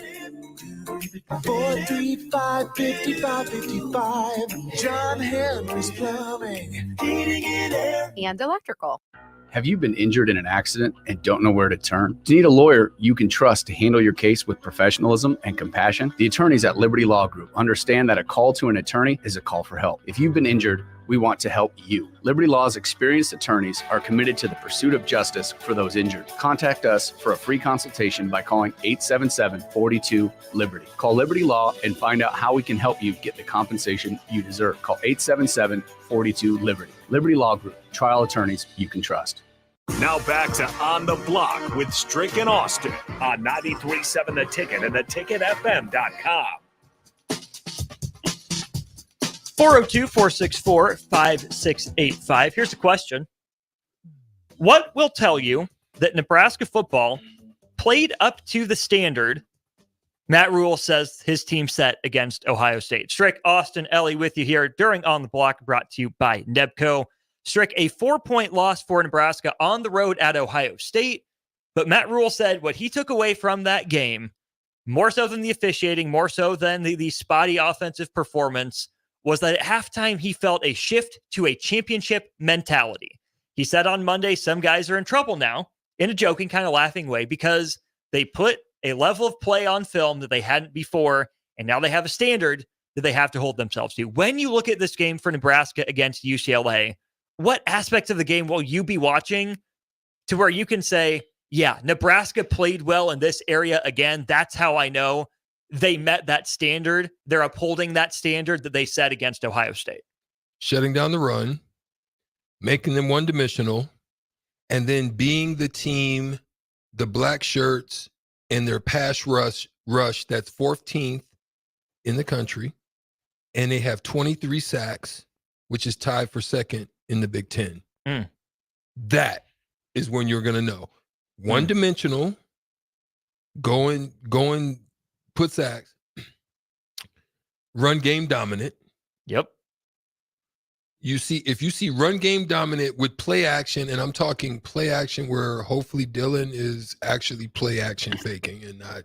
435-5555. John Henry's Plumbing, Heating and Air. And electrical. Have you been injured in an accident and don't know where to turn? Do you need a lawyer you can trust to handle your case with professionalism and compassion? The attorneys at Liberty Law Group understand that a call to an attorney is a call for help. If you've been injured, we want to help you. Liberty Law's experienced attorneys are committed to the pursuit of justice for those injured. Contact us for a free consultation by calling 877-42-LIBERTY. Call Liberty Law and find out how we can help you get the compensation you deserve. Call 877-42-LIBERTY. Liberty Law Group, trial attorneys you can trust. Now back to On the Block with Strick and Austin on 93.7 The Ticket and theticketfm.com. 402-464-5685. Here's a question. What will tell you that Nebraska football played up to the standard Matt Rule says his team set against Ohio State? Strick, Austin, Ellie with you here during On the Block, brought to you by Nebco. Strick, a 4-point loss for Nebraska on the road at Ohio State. But Matt Rule said what he took away from that game, more so than the officiating, more so than the spotty offensive performance, was that at halftime he felt a shift to a championship mentality. He said on Monday, some guys are in trouble now, in a joking, kind of laughing way, because they put a level of play on film that they hadn't before, and now they have a standard that they have to hold themselves to. When you look at this game for Nebraska against UCLA, what aspects of the game will you be watching to where you can say, yeah, Nebraska played well in this area again? That's how I know they met that standard. They're upholding that standard that they set against Ohio State. Shutting down the run, making them one-dimensional, and then being the team, the black shirts, and their pass rush that's 14th in the country, and they have 23 sacks, which is tied for second in the Big Ten. That is when you're going to know. One-dimensional, going, put sacks, run game dominant. Yep. If you see run game dominant with play action, and I'm talking play action where hopefully Dylan is actually play action faking and not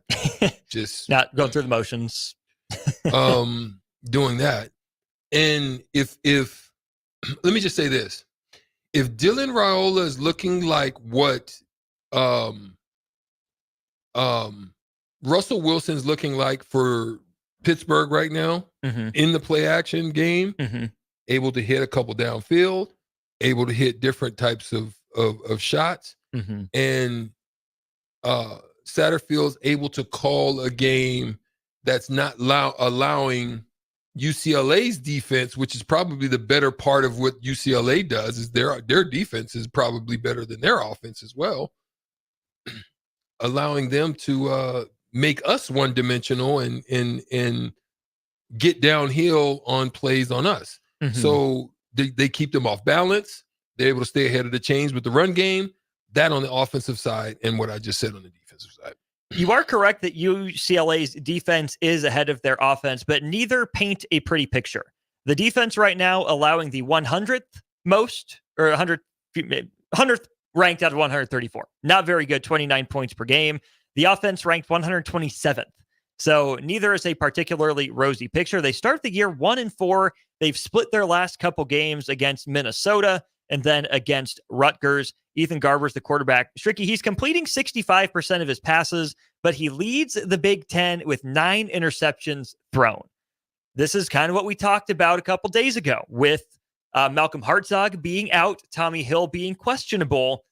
just not going through the motions, doing that. And if let me just say this, if Dylan Raiola is looking like what Russell Wilson's looking like for Pittsburgh right now in the play action game, able to hit a couple downfield, able to hit different types of shots, and Satterfield's able to call a game that's not allowing UCLA's defense, which is probably the better part of what UCLA does, is their defense is probably better than their offense as well, allowing them to make us one-dimensional and get downhill on plays on us. So they keep them off balance. They're able to stay ahead of the chains with the run game. That on the offensive side, and what I just said on the defensive side. You are correct that UCLA's defense is ahead of their offense, but neither paint a pretty picture. The defense right now allowing the 100th most, or 100th ranked out of 134. Not very good, 29 points per game. The offense ranked 127th. So neither is a particularly rosy picture. They start the year 1-4. They've split their last couple games against Minnesota and then against Rutgers. Ethan Garber's the quarterback. Stricky, he's completing 65% of his passes, but he leads the Big Ten with 9 interceptions thrown. This is kind of what we talked about a couple days ago with Malcolm Hartzog being out, Tommy Hill being questionable.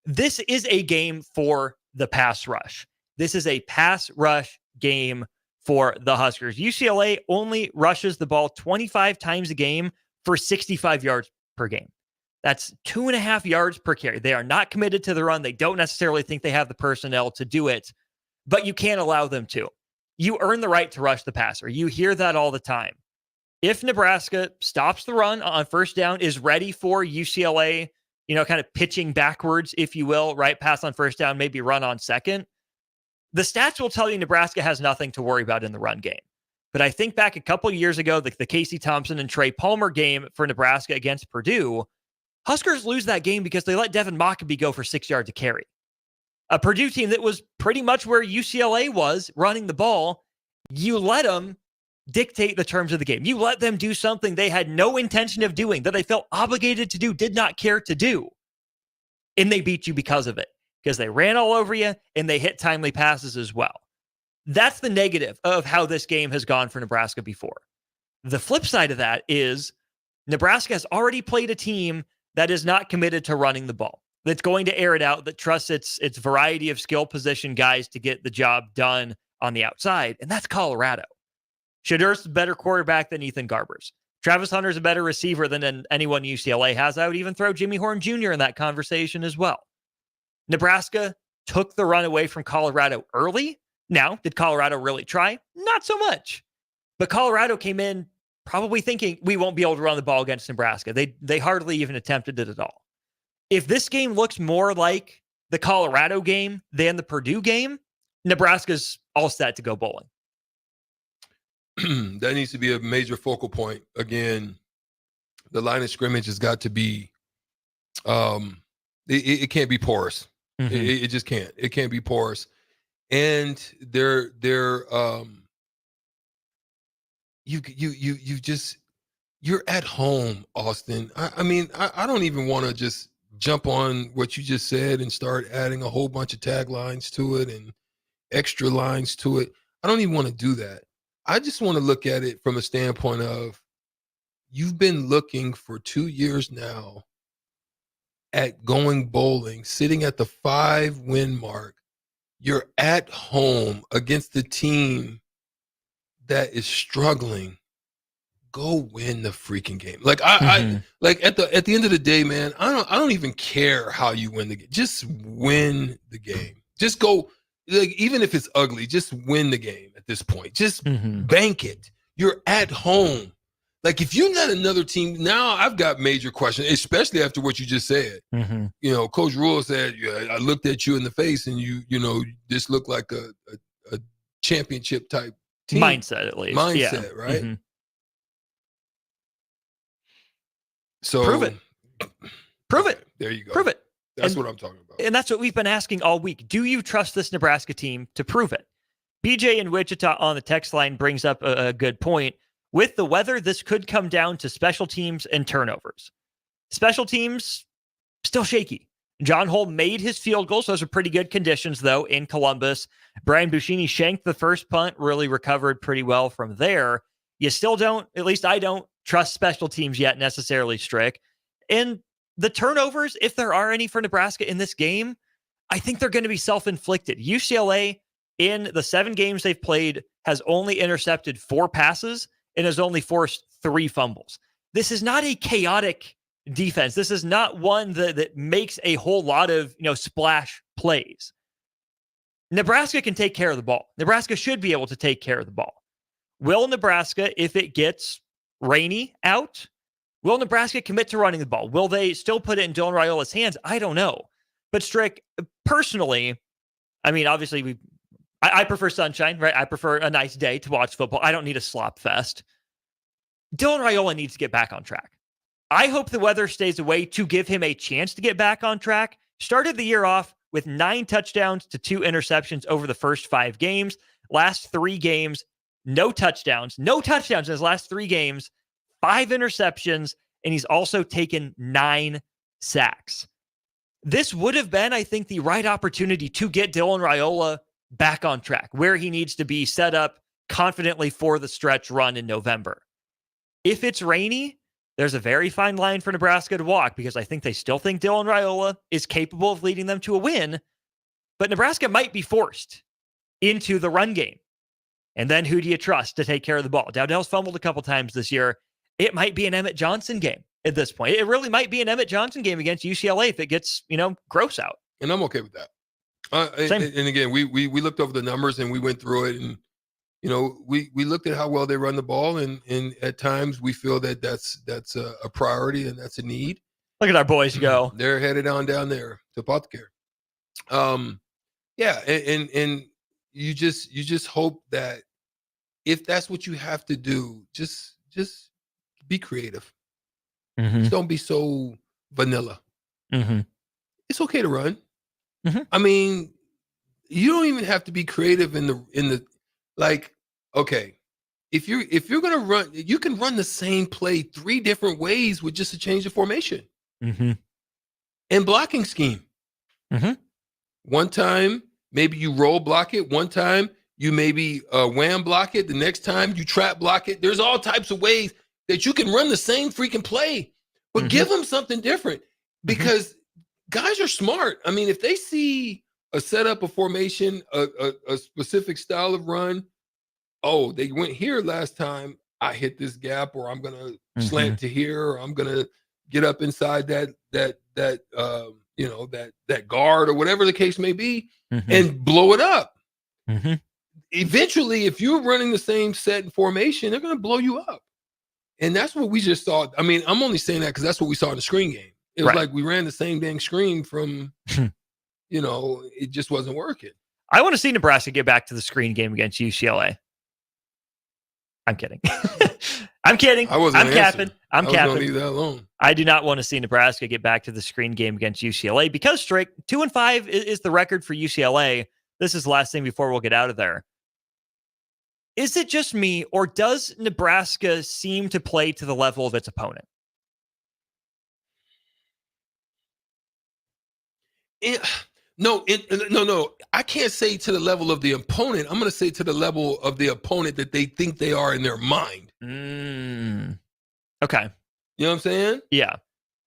This is a game for the pass rush. This is a pass rush game for the Huskers. UCLA only rushes the ball 25 times a game for 65 yards per game. That's 2.5 yards per carry. They are not committed to the run. They don't necessarily think they have the personnel to do it, but you can't allow them to. You earn the right to rush the passer. You hear that all the time. If Nebraska stops the run on first down, is ready for UCLA, kind of pitching backwards, if you will, right? Pass on first down, maybe run on second. The stats will tell you Nebraska has nothing to worry about in the run game. But I think back a couple of years ago, the Casey Thompson and Trey Palmer game for Nebraska against Purdue, Huskers lose that game because they let Devin Mockabee go for 6 yards a carry. A Purdue team that was pretty much where UCLA was running the ball, you let them dictate the terms of the game. You let them do something they had no intention of doing, that they felt obligated to do, did not care to do. And they beat you because of it, because they ran all over you and they hit timely passes as well. That's the negative of how this game has gone for Nebraska before. The flip side of that is Nebraska has already played a team that is not committed to running the ball, that's going to air it out, that trusts its variety of skill position guys to get the job done on the outside, and that's Colorado. Shedur's a better quarterback than Ethan Garber's. Travis Hunter's a better receiver than anyone UCLA has. I would even throw Jimmy Horn Jr. in that conversation as well. Nebraska took the run away from Colorado early. Now, did Colorado really try? Not so much. But Colorado came in probably thinking we won't be able to run the ball against Nebraska. They hardly even attempted it at all. If this game looks more like the Colorado game than the Purdue game, Nebraska's all set to go bowling. That needs to be a major focal point. Again, the line of scrimmage has got to be, it can't be porous. It just can't. It can't be porous. And you're at home, Austin. I mean, I don't even want to just jump on what you just said and start adding a whole bunch of taglines to it and extra lines to it. I don't even want to do that. I just want to look at it from a standpoint of you've been looking for 2 years now at going bowling, sitting at the 5-win mark. You're at home against the team that is struggling. Go win the freaking game. Like I like at the end of the day, man, I don't even care how you win the game. Just win the game. Just go, like, even if it's ugly, just win the game at this point. Just bank it. You're at home. Like, if you're not another team, now I've got major questions, especially after what you just said. Coach Rule said, I looked at you in the face and you this looked like a championship type team. Mindset, at least. Mindset, right? So prove it. Prove it. There you go. Prove it. That's what I'm talking about. And that's what we've been asking all week. Do you trust this Nebraska team to prove it? BJ in Wichita on the text line brings up a good point. With the weather, this could come down to special teams and turnovers. Special teams, still shaky. John Hull made his field goals. Those are pretty good conditions, though, in Columbus. Brian Buschini shanked the first punt, really recovered pretty well from there. You still don't, at least I don't, trust special teams yet necessarily, Strick. And the turnovers, if there are any for Nebraska in this game, I think they're going to be self-inflicted. UCLA, in the 7 games they've played, has only intercepted 4 passes and has only forced 3 fumbles. This is not a chaotic defense. This is not one that makes a whole lot of, splash plays. Nebraska can take care of the ball. Nebraska should be able to take care of the ball. Will Nebraska, if it gets rainy out, will Nebraska commit to running the ball? Will they still put it in Dylan Raiola's hands? I don't know. But Strick, personally, I mean, obviously I prefer sunshine, right? I prefer a nice day to watch football. I don't need a slop fest. Dylan Raiola needs to get back on track. I hope the weather stays away to give him a chance to get back on track. Started the year off with 9 touchdowns to 2 interceptions over the first 5 games. Last 3 games, no touchdowns. No touchdowns in his last 3 games, 5 interceptions, and he's also taken 9 sacks. This would have been, I think, the right opportunity to get Dylan Raiola back on track, where he needs to be set up confidently for the stretch run in November. If it's rainy, there's a very fine line for Nebraska to walk, because I think they still think Dylan Raiola is capable of leading them to a win, but Nebraska might be forced into the run game. And then who do you trust to take care of the ball? Dowdell's fumbled a couple times this year. It might be an Emmett Johnson game at this point. It really might be an Emmett Johnson game against UCLA if it gets, gross out. And I'm okay with that. And again, we looked over the numbers and we went through it, and we looked at how well they run the ball, and at times we feel that that's a priority and that's a need. Look at our boys go. They're headed on down there to Apothecary. Yeah, and you just hope that if that's what you have to do, just be creative. Mm-hmm. Just don't be so vanilla. Mm-hmm. It's okay to run. Mm-hmm. I mean, you don't even have to be creative in the like. Okay, if you're gonna run, you can run the same play 3 different ways with just a change of formation and blocking scheme. One time, maybe you roll block it. One time, you maybe wham block it. The next time, you trap block it. There's all types of ways that you can run the same freaking play, but give them something different, because guys are smart. I mean, if they see a setup, a formation, a specific style of run, oh, they went here last time, I hit this gap, or I'm gonna slant to here, or I'm gonna get up inside that guard, or whatever the case may be, and blow it up. Eventually, if you're running the same set and formation, they're gonna blow you up. And that's what we just saw. I mean, I'm only saying that because that's what we saw in the screen game. It was like we ran the same dang screen from, it just wasn't working. I want to see Nebraska get back to the screen game against UCLA. I'm kidding. I'm kidding. I'm capping. I'm capping. Leave that alone. I do not want to see Nebraska get back to the screen game against UCLA, because Strick, 2-5 is the record for UCLA. This is the last thing before we'll get out of there. Is it just me, or does Nebraska seem to play to the level of its opponent? No. I can't say to the level of the opponent. I'm going to say to the level of the opponent that they think they are in their mind. Okay. You know what I'm saying? Yeah.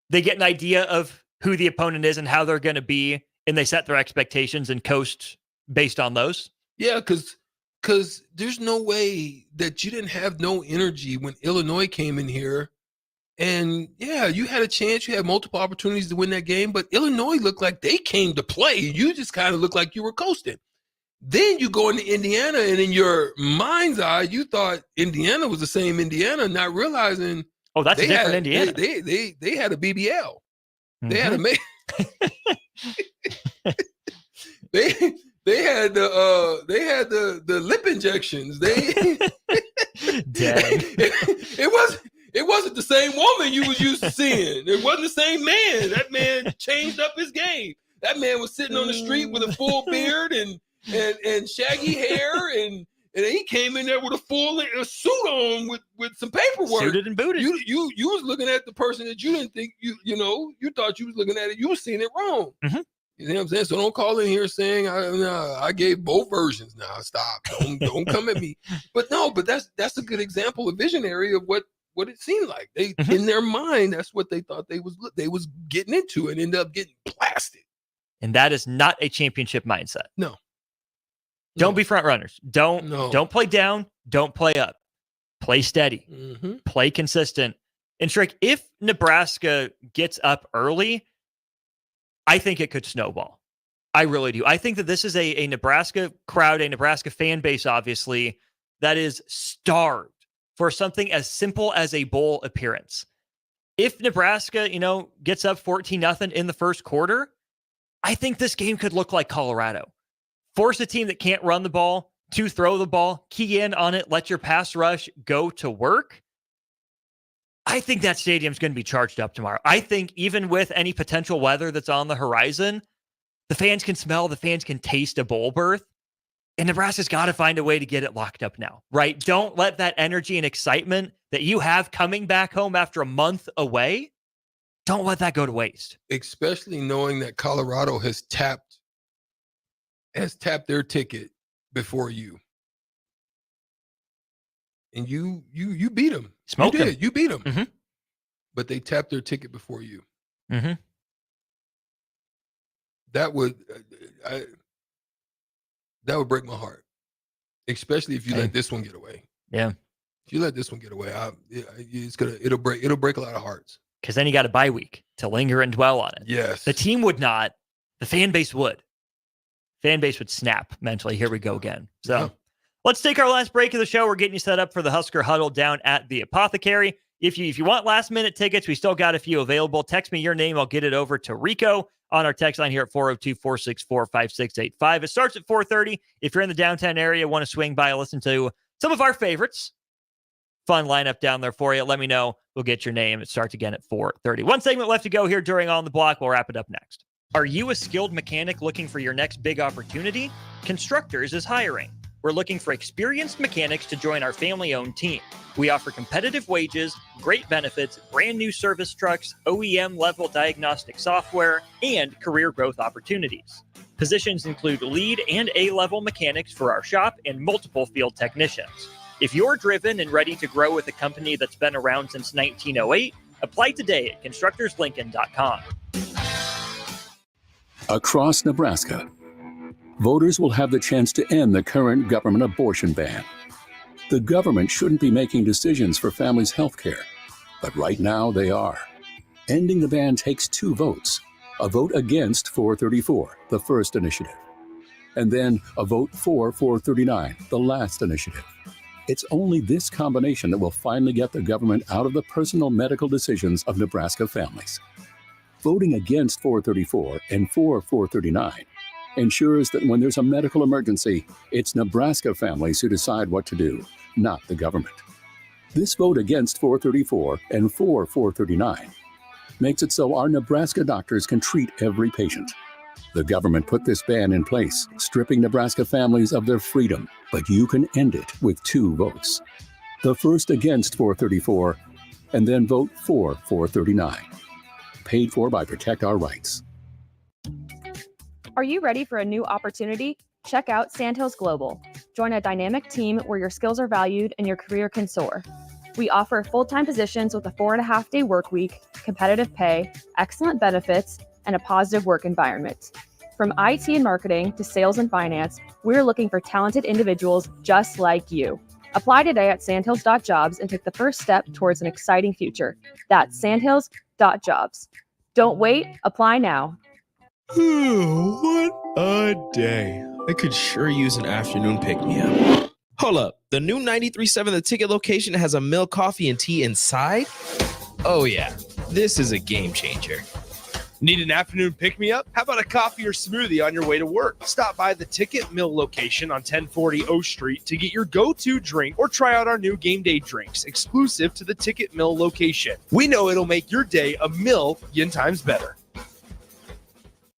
They get an idea of who the opponent is and how they're going to be, and they set their expectations and coast based on those. Yeah, because there's no way that you didn't have no energy when Illinois came in here. And yeah, you had a chance. You had multiple opportunities to win that game, but Illinois looked like they came to play. You just kind of looked like you were coasting. Then you go into Indiana, and in your mind's eye, you thought Indiana was the same Indiana, not realizing, oh, that's a different Indiana. They had a BBL. They had a they had the lip injections. Dang. It wasn't the same woman you was used to seeing. It wasn't the same man. That man changed up his game. That man was sitting on the street with a full beard and shaggy hair, and And then he came in there with a full suit on with some paperwork. Suited and booted. You was looking at the person that you didn't think you thought you was looking at it. You was seeing it wrong. Mm-hmm. You know what I'm saying? So don't call in here saying I gave both versions. Now stop. Don't come at me. But that's a good example, a visionary of what it seemed like. They in their mind, that's what they thought they was getting into and ended up getting blasted. And that is not a championship mindset. No. Don't be front runners. Don't play down. Don't play up. Play steady. Play consistent. And Strick, if Nebraska gets up early, I think it could snowball. I really do. I think that this is a Nebraska crowd, a Nebraska fan base, obviously, that is starved for something as simple as a bowl appearance. If Nebraska, gets up 14-0 in the first quarter, I think this game could look like Colorado. Force a team that can't run the ball to throw the ball, key in on it, let your pass rush go to work. I think that stadium's going to be charged up tomorrow. I think even with any potential weather that's on the horizon, the fans can smell, the fans can taste a bowl berth. And Nebraska's got to find a way to get it locked up now, right? Don't let that energy and excitement that you have coming back home after a month away, don't let that go to waste. Especially knowing that Colorado has tapped their ticket before you. And you beat them. Smoked them. You beat them. But they tapped their ticket before you. That would break my heart, especially if you let this one get away. Yeah, if you let this one get away, it'll break a lot of hearts. Because then you got a bye week to linger and dwell on it. Yes, the team would not. The fan base would. Fan base would snap mentally. Here we go again. So let's take our last break of the show. We're getting you set up for the Husker Huddle down at the Apothecary. If you want last minute tickets, we still got a few available. Text me your name. I'll get it over to Rico on our text line here at 402-464-5685. It starts at 4:30. If you're in the downtown area, want to swing by and listen to some of our favorites, fun lineup down there for you. Let me know. We'll get your name. It starts again at 4:30. One segment left to go here during On the Block. We'll wrap it up next. Are you a skilled mechanic looking for your next big opportunity? Constructors is hiring. We're looking for experienced mechanics to join our family-owned team. We offer competitive wages, great benefits, brand new service trucks, OEM-level diagnostic software, and career growth opportunities. Positions include lead and A-level mechanics for our shop and multiple field technicians. If you're driven and ready to grow with a company that's been around since 1908, apply today at constructorslincoln.com. Across Nebraska, voters will have the chance to end the current government abortion ban. The government shouldn't be making decisions for families' health care, but right now they are. Ending the ban takes 2 votes. A vote against 434, the first initiative, and then a vote for 439, the last initiative. It's only this combination that will finally get the government out of the personal medical decisions of Nebraska families. Voting against 434 and for 439 ensures that when there's a medical emergency, it's Nebraska families who decide what to do, not the government. This vote against 434 and for 439 makes it so our Nebraska doctors can treat every patient. The government put this ban in place, stripping Nebraska families of their freedom, but you can end it with 2 votes. The first against 434, and then vote for 439. Paid for by Protect Our Rights. Are you ready for a new opportunity? Check out Sandhills Global. Join a dynamic team where your skills are valued and your career can soar. We offer full-time positions with a 4.5-day work week, competitive pay, excellent benefits, and a positive work environment. From IT and marketing to sales and finance, we're looking for talented individuals just like you. Apply today at sandhills.jobs and take the first step towards an exciting future. That's sandhills.jobs. Don't wait, apply now. What a day. I could sure use an afternoon pick-me-up. Hold up. The new 93.7 The Ticket location has a milk, coffee, and tea inside? Oh yeah, this is a game changer. Need an afternoon pick-me-up? How about a coffee or smoothie on your way to work? Stop by the Ticket Mill location on 1040 O Street to get your go-to drink or try out our new game day drinks exclusive to the Ticket Mill location. We know it'll make your day a million times better.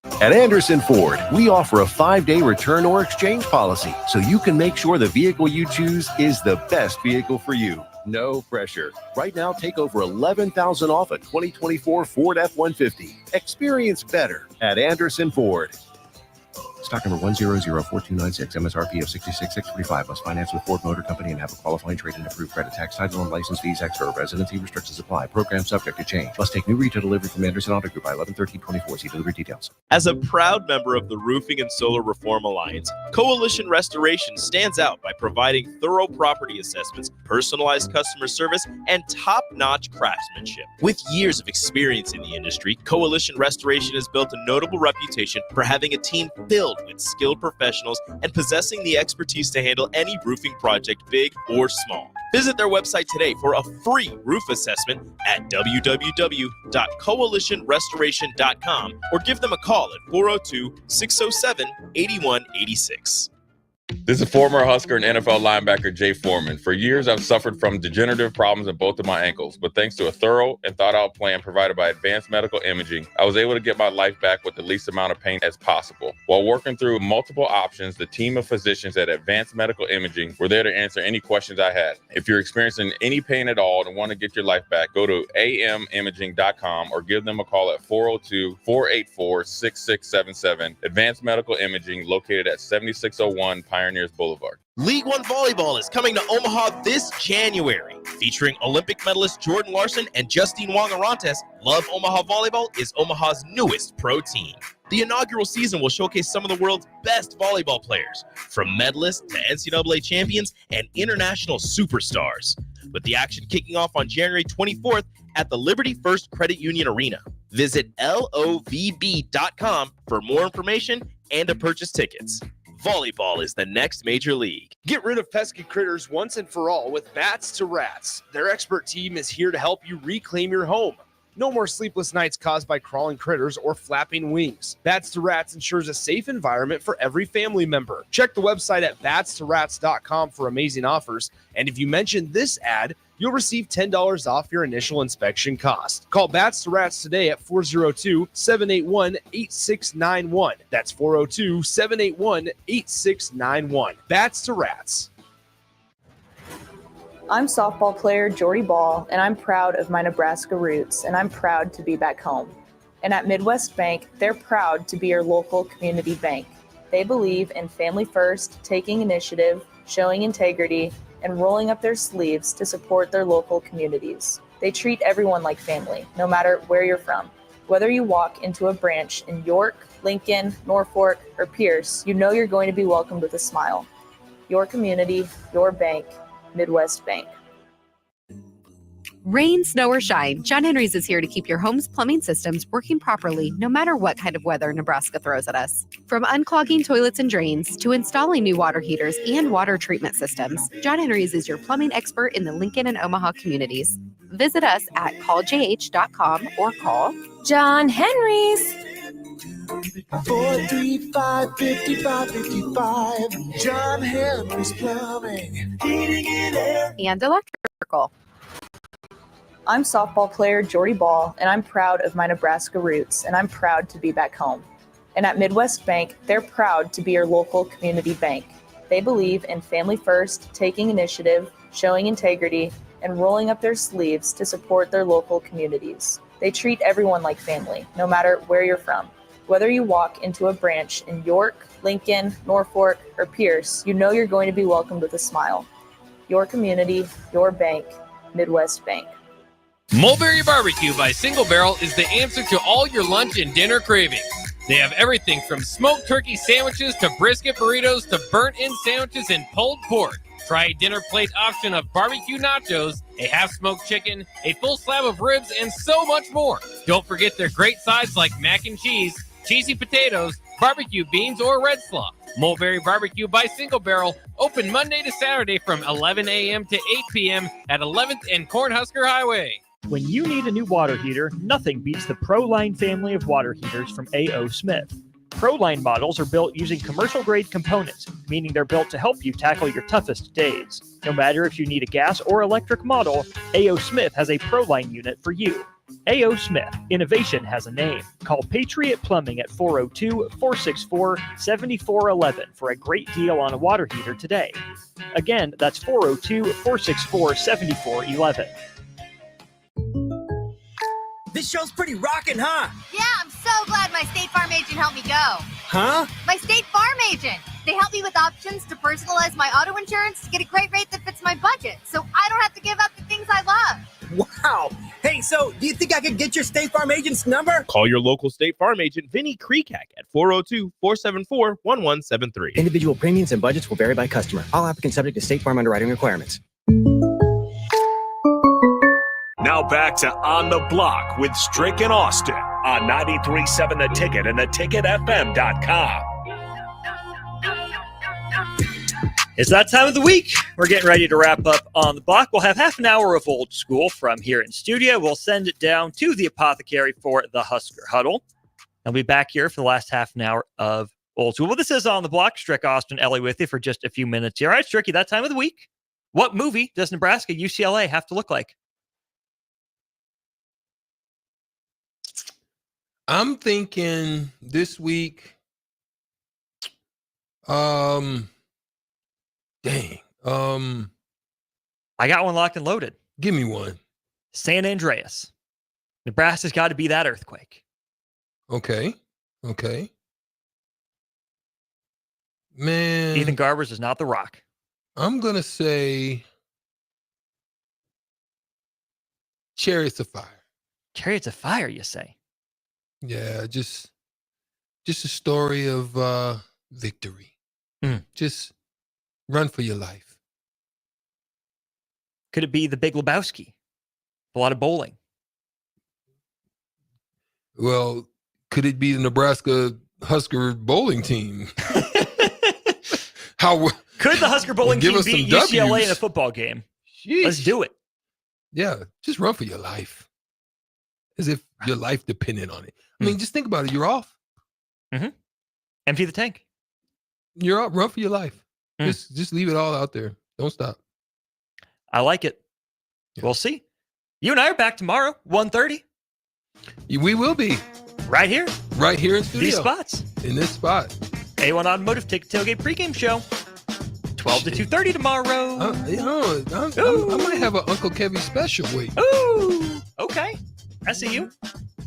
At Anderson Ford, we offer a 5-day return or exchange policy so you can make sure the vehicle you choose is the best vehicle for you. No pressure. Right now, take over $11,000 off a 2024 Ford F-150. Experience better at Anderson Ford. Stock number 1004296, MSRP of $66,645. Must finance with Ford Motor Company and have a qualifying trade and approved credit. Tax, title, and license fees extra. Residency restrictions apply. Program subject to change. Must take new retail delivery from Anderson Auto Group by 11/13/24. See delivery details. As a proud member of the Roofing and Solar Reform Alliance, Coalition Restoration stands out by providing thorough property assessments, personalized customer service, and top-notch craftsmanship. With years of experience in the industry, Coalition Restoration has built a notable reputation for having a team filled with skilled professionals and possessing the expertise to handle any roofing project, big or small. Visit their website today for a free roof assessment at www.coalitionrestoration.com or give them a call at 402-607-8186. This is former Husker and NFL linebacker Jay Foreman. For years, I've suffered from degenerative problems in both of my ankles, but thanks to a thorough and thought-out plan provided by Advanced Medical Imaging, I was able to get my life back with the least amount of pain as possible. While working through multiple options, the team of physicians at Advanced Medical Imaging were there to answer any questions I had. If you're experiencing any pain at all and want to get your life back, go to amimaging.com or give them a call at 402-484-6677. Advanced Medical Imaging, located at 7601 Pioneers Boulevard. League One Volleyball is coming to Omaha this January. Featuring Olympic medalist Jordan Larson and Justine Wong-Arantes, Love Omaha Volleyball is Omaha's newest pro team. The inaugural season will showcase some of the world's best volleyball players, from medalists to NCAA champions and international superstars, with the action kicking off on January 24th at the Liberty First Credit Union Arena. Visit LOVB.com for more information and to purchase tickets. Volleyball is the next major league. Get rid of pesky critters once and for all with Bats to Rats. Their expert team is here to help you reclaim your home. No more sleepless nights caused by crawling critters or flapping wings. Bats to Rats ensures a safe environment for every family member. Check the website at batstorats.com for amazing offers. And if you mention this ad, you'll receive $10 off your initial inspection cost. Call Bats to Rats today at 402-781-8691. That's 402-781-8691. Bats to Rats. I'm softball player Jordy Ball, and I'm proud of my Nebraska roots, and I'm proud to be back home. And at Midwest Bank, they're proud to be your local community bank. They believe in family first, taking initiative, showing integrity, and rolling up their sleeves to support their local communities. They treat everyone like family, no matter where you're from. Whether you walk into a branch in York, Lincoln, Norfolk, or Pierce, you know you're going to be welcomed with a smile. Your community, your bank, Midwest Bank. Rain, snow, or shine, John Henry's is here to keep your home's plumbing systems working properly no matter what kind of weather Nebraska throws at us. From unclogging toilets and drains to installing new water heaters and water treatment systems, John Henry's is your plumbing expert in the Lincoln and Omaha communities. Visit us at calljh.com or call John Henry's. 435-5555. John Henry's Plumbing, Heating and Air. And electrical. I'm softball player Jordy Ball, and I'm proud of my Nebraska roots, and I'm proud to be back home. And at Midwest Bank, they're proud to be your local community bank. They believe in family first, taking initiative, showing integrity, and rolling up their sleeves to support their local communities. They treat everyone like family, no matter where you're from. Whether you walk into a branch in York, Lincoln, Norfolk, or Pierce, you know you're going to be welcomed with a smile. Your community, your bank, Midwest Bank. Mulberry Barbecue by Single Barrel is the answer to all your lunch and dinner cravings. They have everything from smoked turkey sandwiches to brisket burritos to burnt-in sandwiches and pulled pork. Try a dinner plate option of barbecue nachos, a half-smoked chicken, a full slab of ribs, and so much more. Don't forget their great sides like mac and cheese, cheesy potatoes, barbecue beans, or red slaw. Mulberry Barbecue by Single Barrel, open Monday to Saturday from 11 a.m. to 8 p.m. at 11th and Cornhusker Highway. When you need a new water heater, nothing beats the ProLine family of water heaters from A.O. Smith. ProLine models are built using commercial-grade components, meaning they're built to help you tackle your toughest days. No matter if you need a gas or electric model, A.O. Smith has a ProLine unit for you. A.O. Smith. Innovation has a name. Call Patriot Plumbing at 402-464-7411 for a great deal on a water heater today. Again, that's 402-464-7411. This show's pretty rockin', huh? Yeah, I'm so glad my State Farm agent helped me go. Huh? My State Farm agent. They help me with options to personalize my auto insurance to get a great rate that fits my budget, so I don't have to give up the things I love. Wow. Hey, so do you think I could get your State Farm agent's number? Call your local State Farm agent, Vinny Kreekak, at 402-474-1173. Individual premiums and budgets will vary by customer. All applicants subject to State Farm underwriting requirements. Now back to On the Block with Strick and Austin on 93.7 The Ticket and theticketfm.com. It's that time of the week. We're getting ready to wrap up On the Block. We'll have half an hour of old school from here in studio. We'll send it down to the apothecary for the Husker Huddle. I'll be back here for the last half an hour of old school. Well, this is On the Block. Strick, Austin, Ellie with you for just a few minutes here. All right, Stricky, that time of the week. What movie does Nebraska UCLA have to look like? I'm thinking this week. Dang. I got one locked and loaded. Give me one. San Andreas. Nebraska's got to be that earthquake. Okay. Man. Ethan Garbers is not the Rock. I'm going to say Chariots of Fire. Chariots of Fire, you say? Yeah, just a story of victory. Just run for your life. Could it be The Big Lebowski? A lot of bowling. Well, could it be the Nebraska Husker bowling team? How could the Husker bowling team beat UCLA in a football game? Sheesh. Let's do it. Yeah, just run for your life. As if your life depended on it. I mean, just think about it. You're off. Empty the tank. You're up. Run for your life. Just leave it all out there. Don't stop. I like it. Yeah. We'll see. You and I are back tomorrow, 1:30. We will be. Right here. Right here in studio. These spots. In this spot. A1 Automotive Ticket Tailgate pregame show. 12 to 2:30 tomorrow. I might have an Uncle Kevy special waiting. Ooh. Okay. I see you.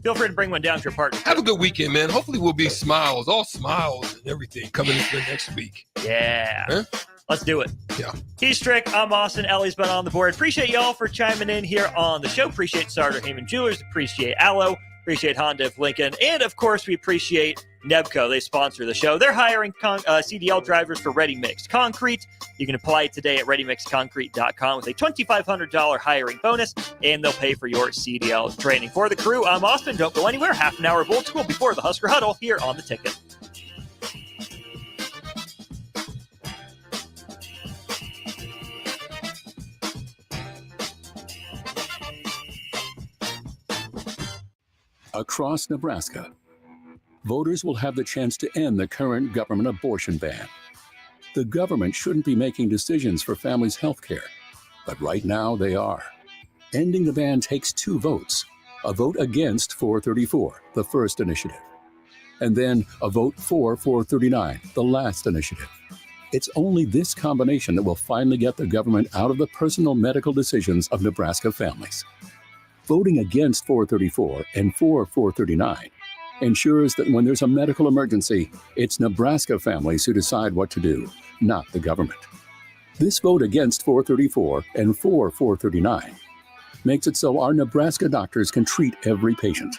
Feel free to bring one down to your partner. Have a good weekend, man. Hopefully we'll be smiles, all smiles and everything coming into the next week. Yeah. Huh? Let's do it. Yeah. He's Strick. I'm Austin. Ellie's been on the board. Appreciate y'all for chiming in here on the show. Appreciate Sartor Heyman Jewelers. Appreciate Allo. Appreciate Honda of Lincoln. And, of course, we appreciate Nebco. They sponsor the show. They're hiring CDL drivers for Ready Mix Concrete. You can apply today at ReadyMixConcrete.com with a $2,500 hiring bonus, and they'll pay for your CDL training. For the crew, I'm Austin. Don't go anywhere. Half an hour of old school before the Husker Huddle here on The Ticket. Across Nebraska, voters will have the chance to end the current government abortion ban. The government shouldn't be making decisions for families' health care, but right now they are. Ending the ban takes 2 votes. A vote against 434, the first initiative, and then a vote for 439, the last initiative. It's only this combination that will finally get the government out of the personal medical decisions of Nebraska families. Voting against 434 and for 439 ensures that when there's a medical emergency, it's Nebraska families who decide what to do, not the government. This vote against 434 and for 439 makes it so our Nebraska doctors can treat every patient.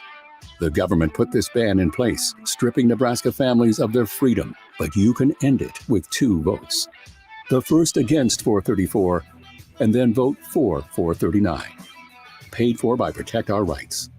The government put this ban in place, stripping Nebraska families of their freedom, but you can end it with 2 votes. The first against 434, and then vote for 439. Paid for by Protect Our Rights.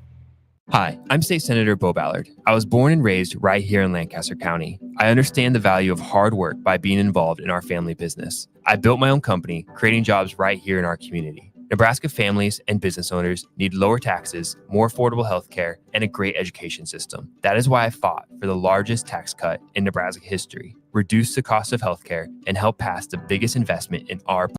Hi, I'm State Senator Bo Ballard. I was born and raised right here in Lancaster County. I understand the value of hard work by being involved in our family business. I built my own company, creating jobs right here in our community. Nebraska families and business owners need lower taxes, more affordable health care, and a great education system. That is why I fought for the largest tax cut in Nebraska history, reduce the cost of health care, and help pass the biggest investment in our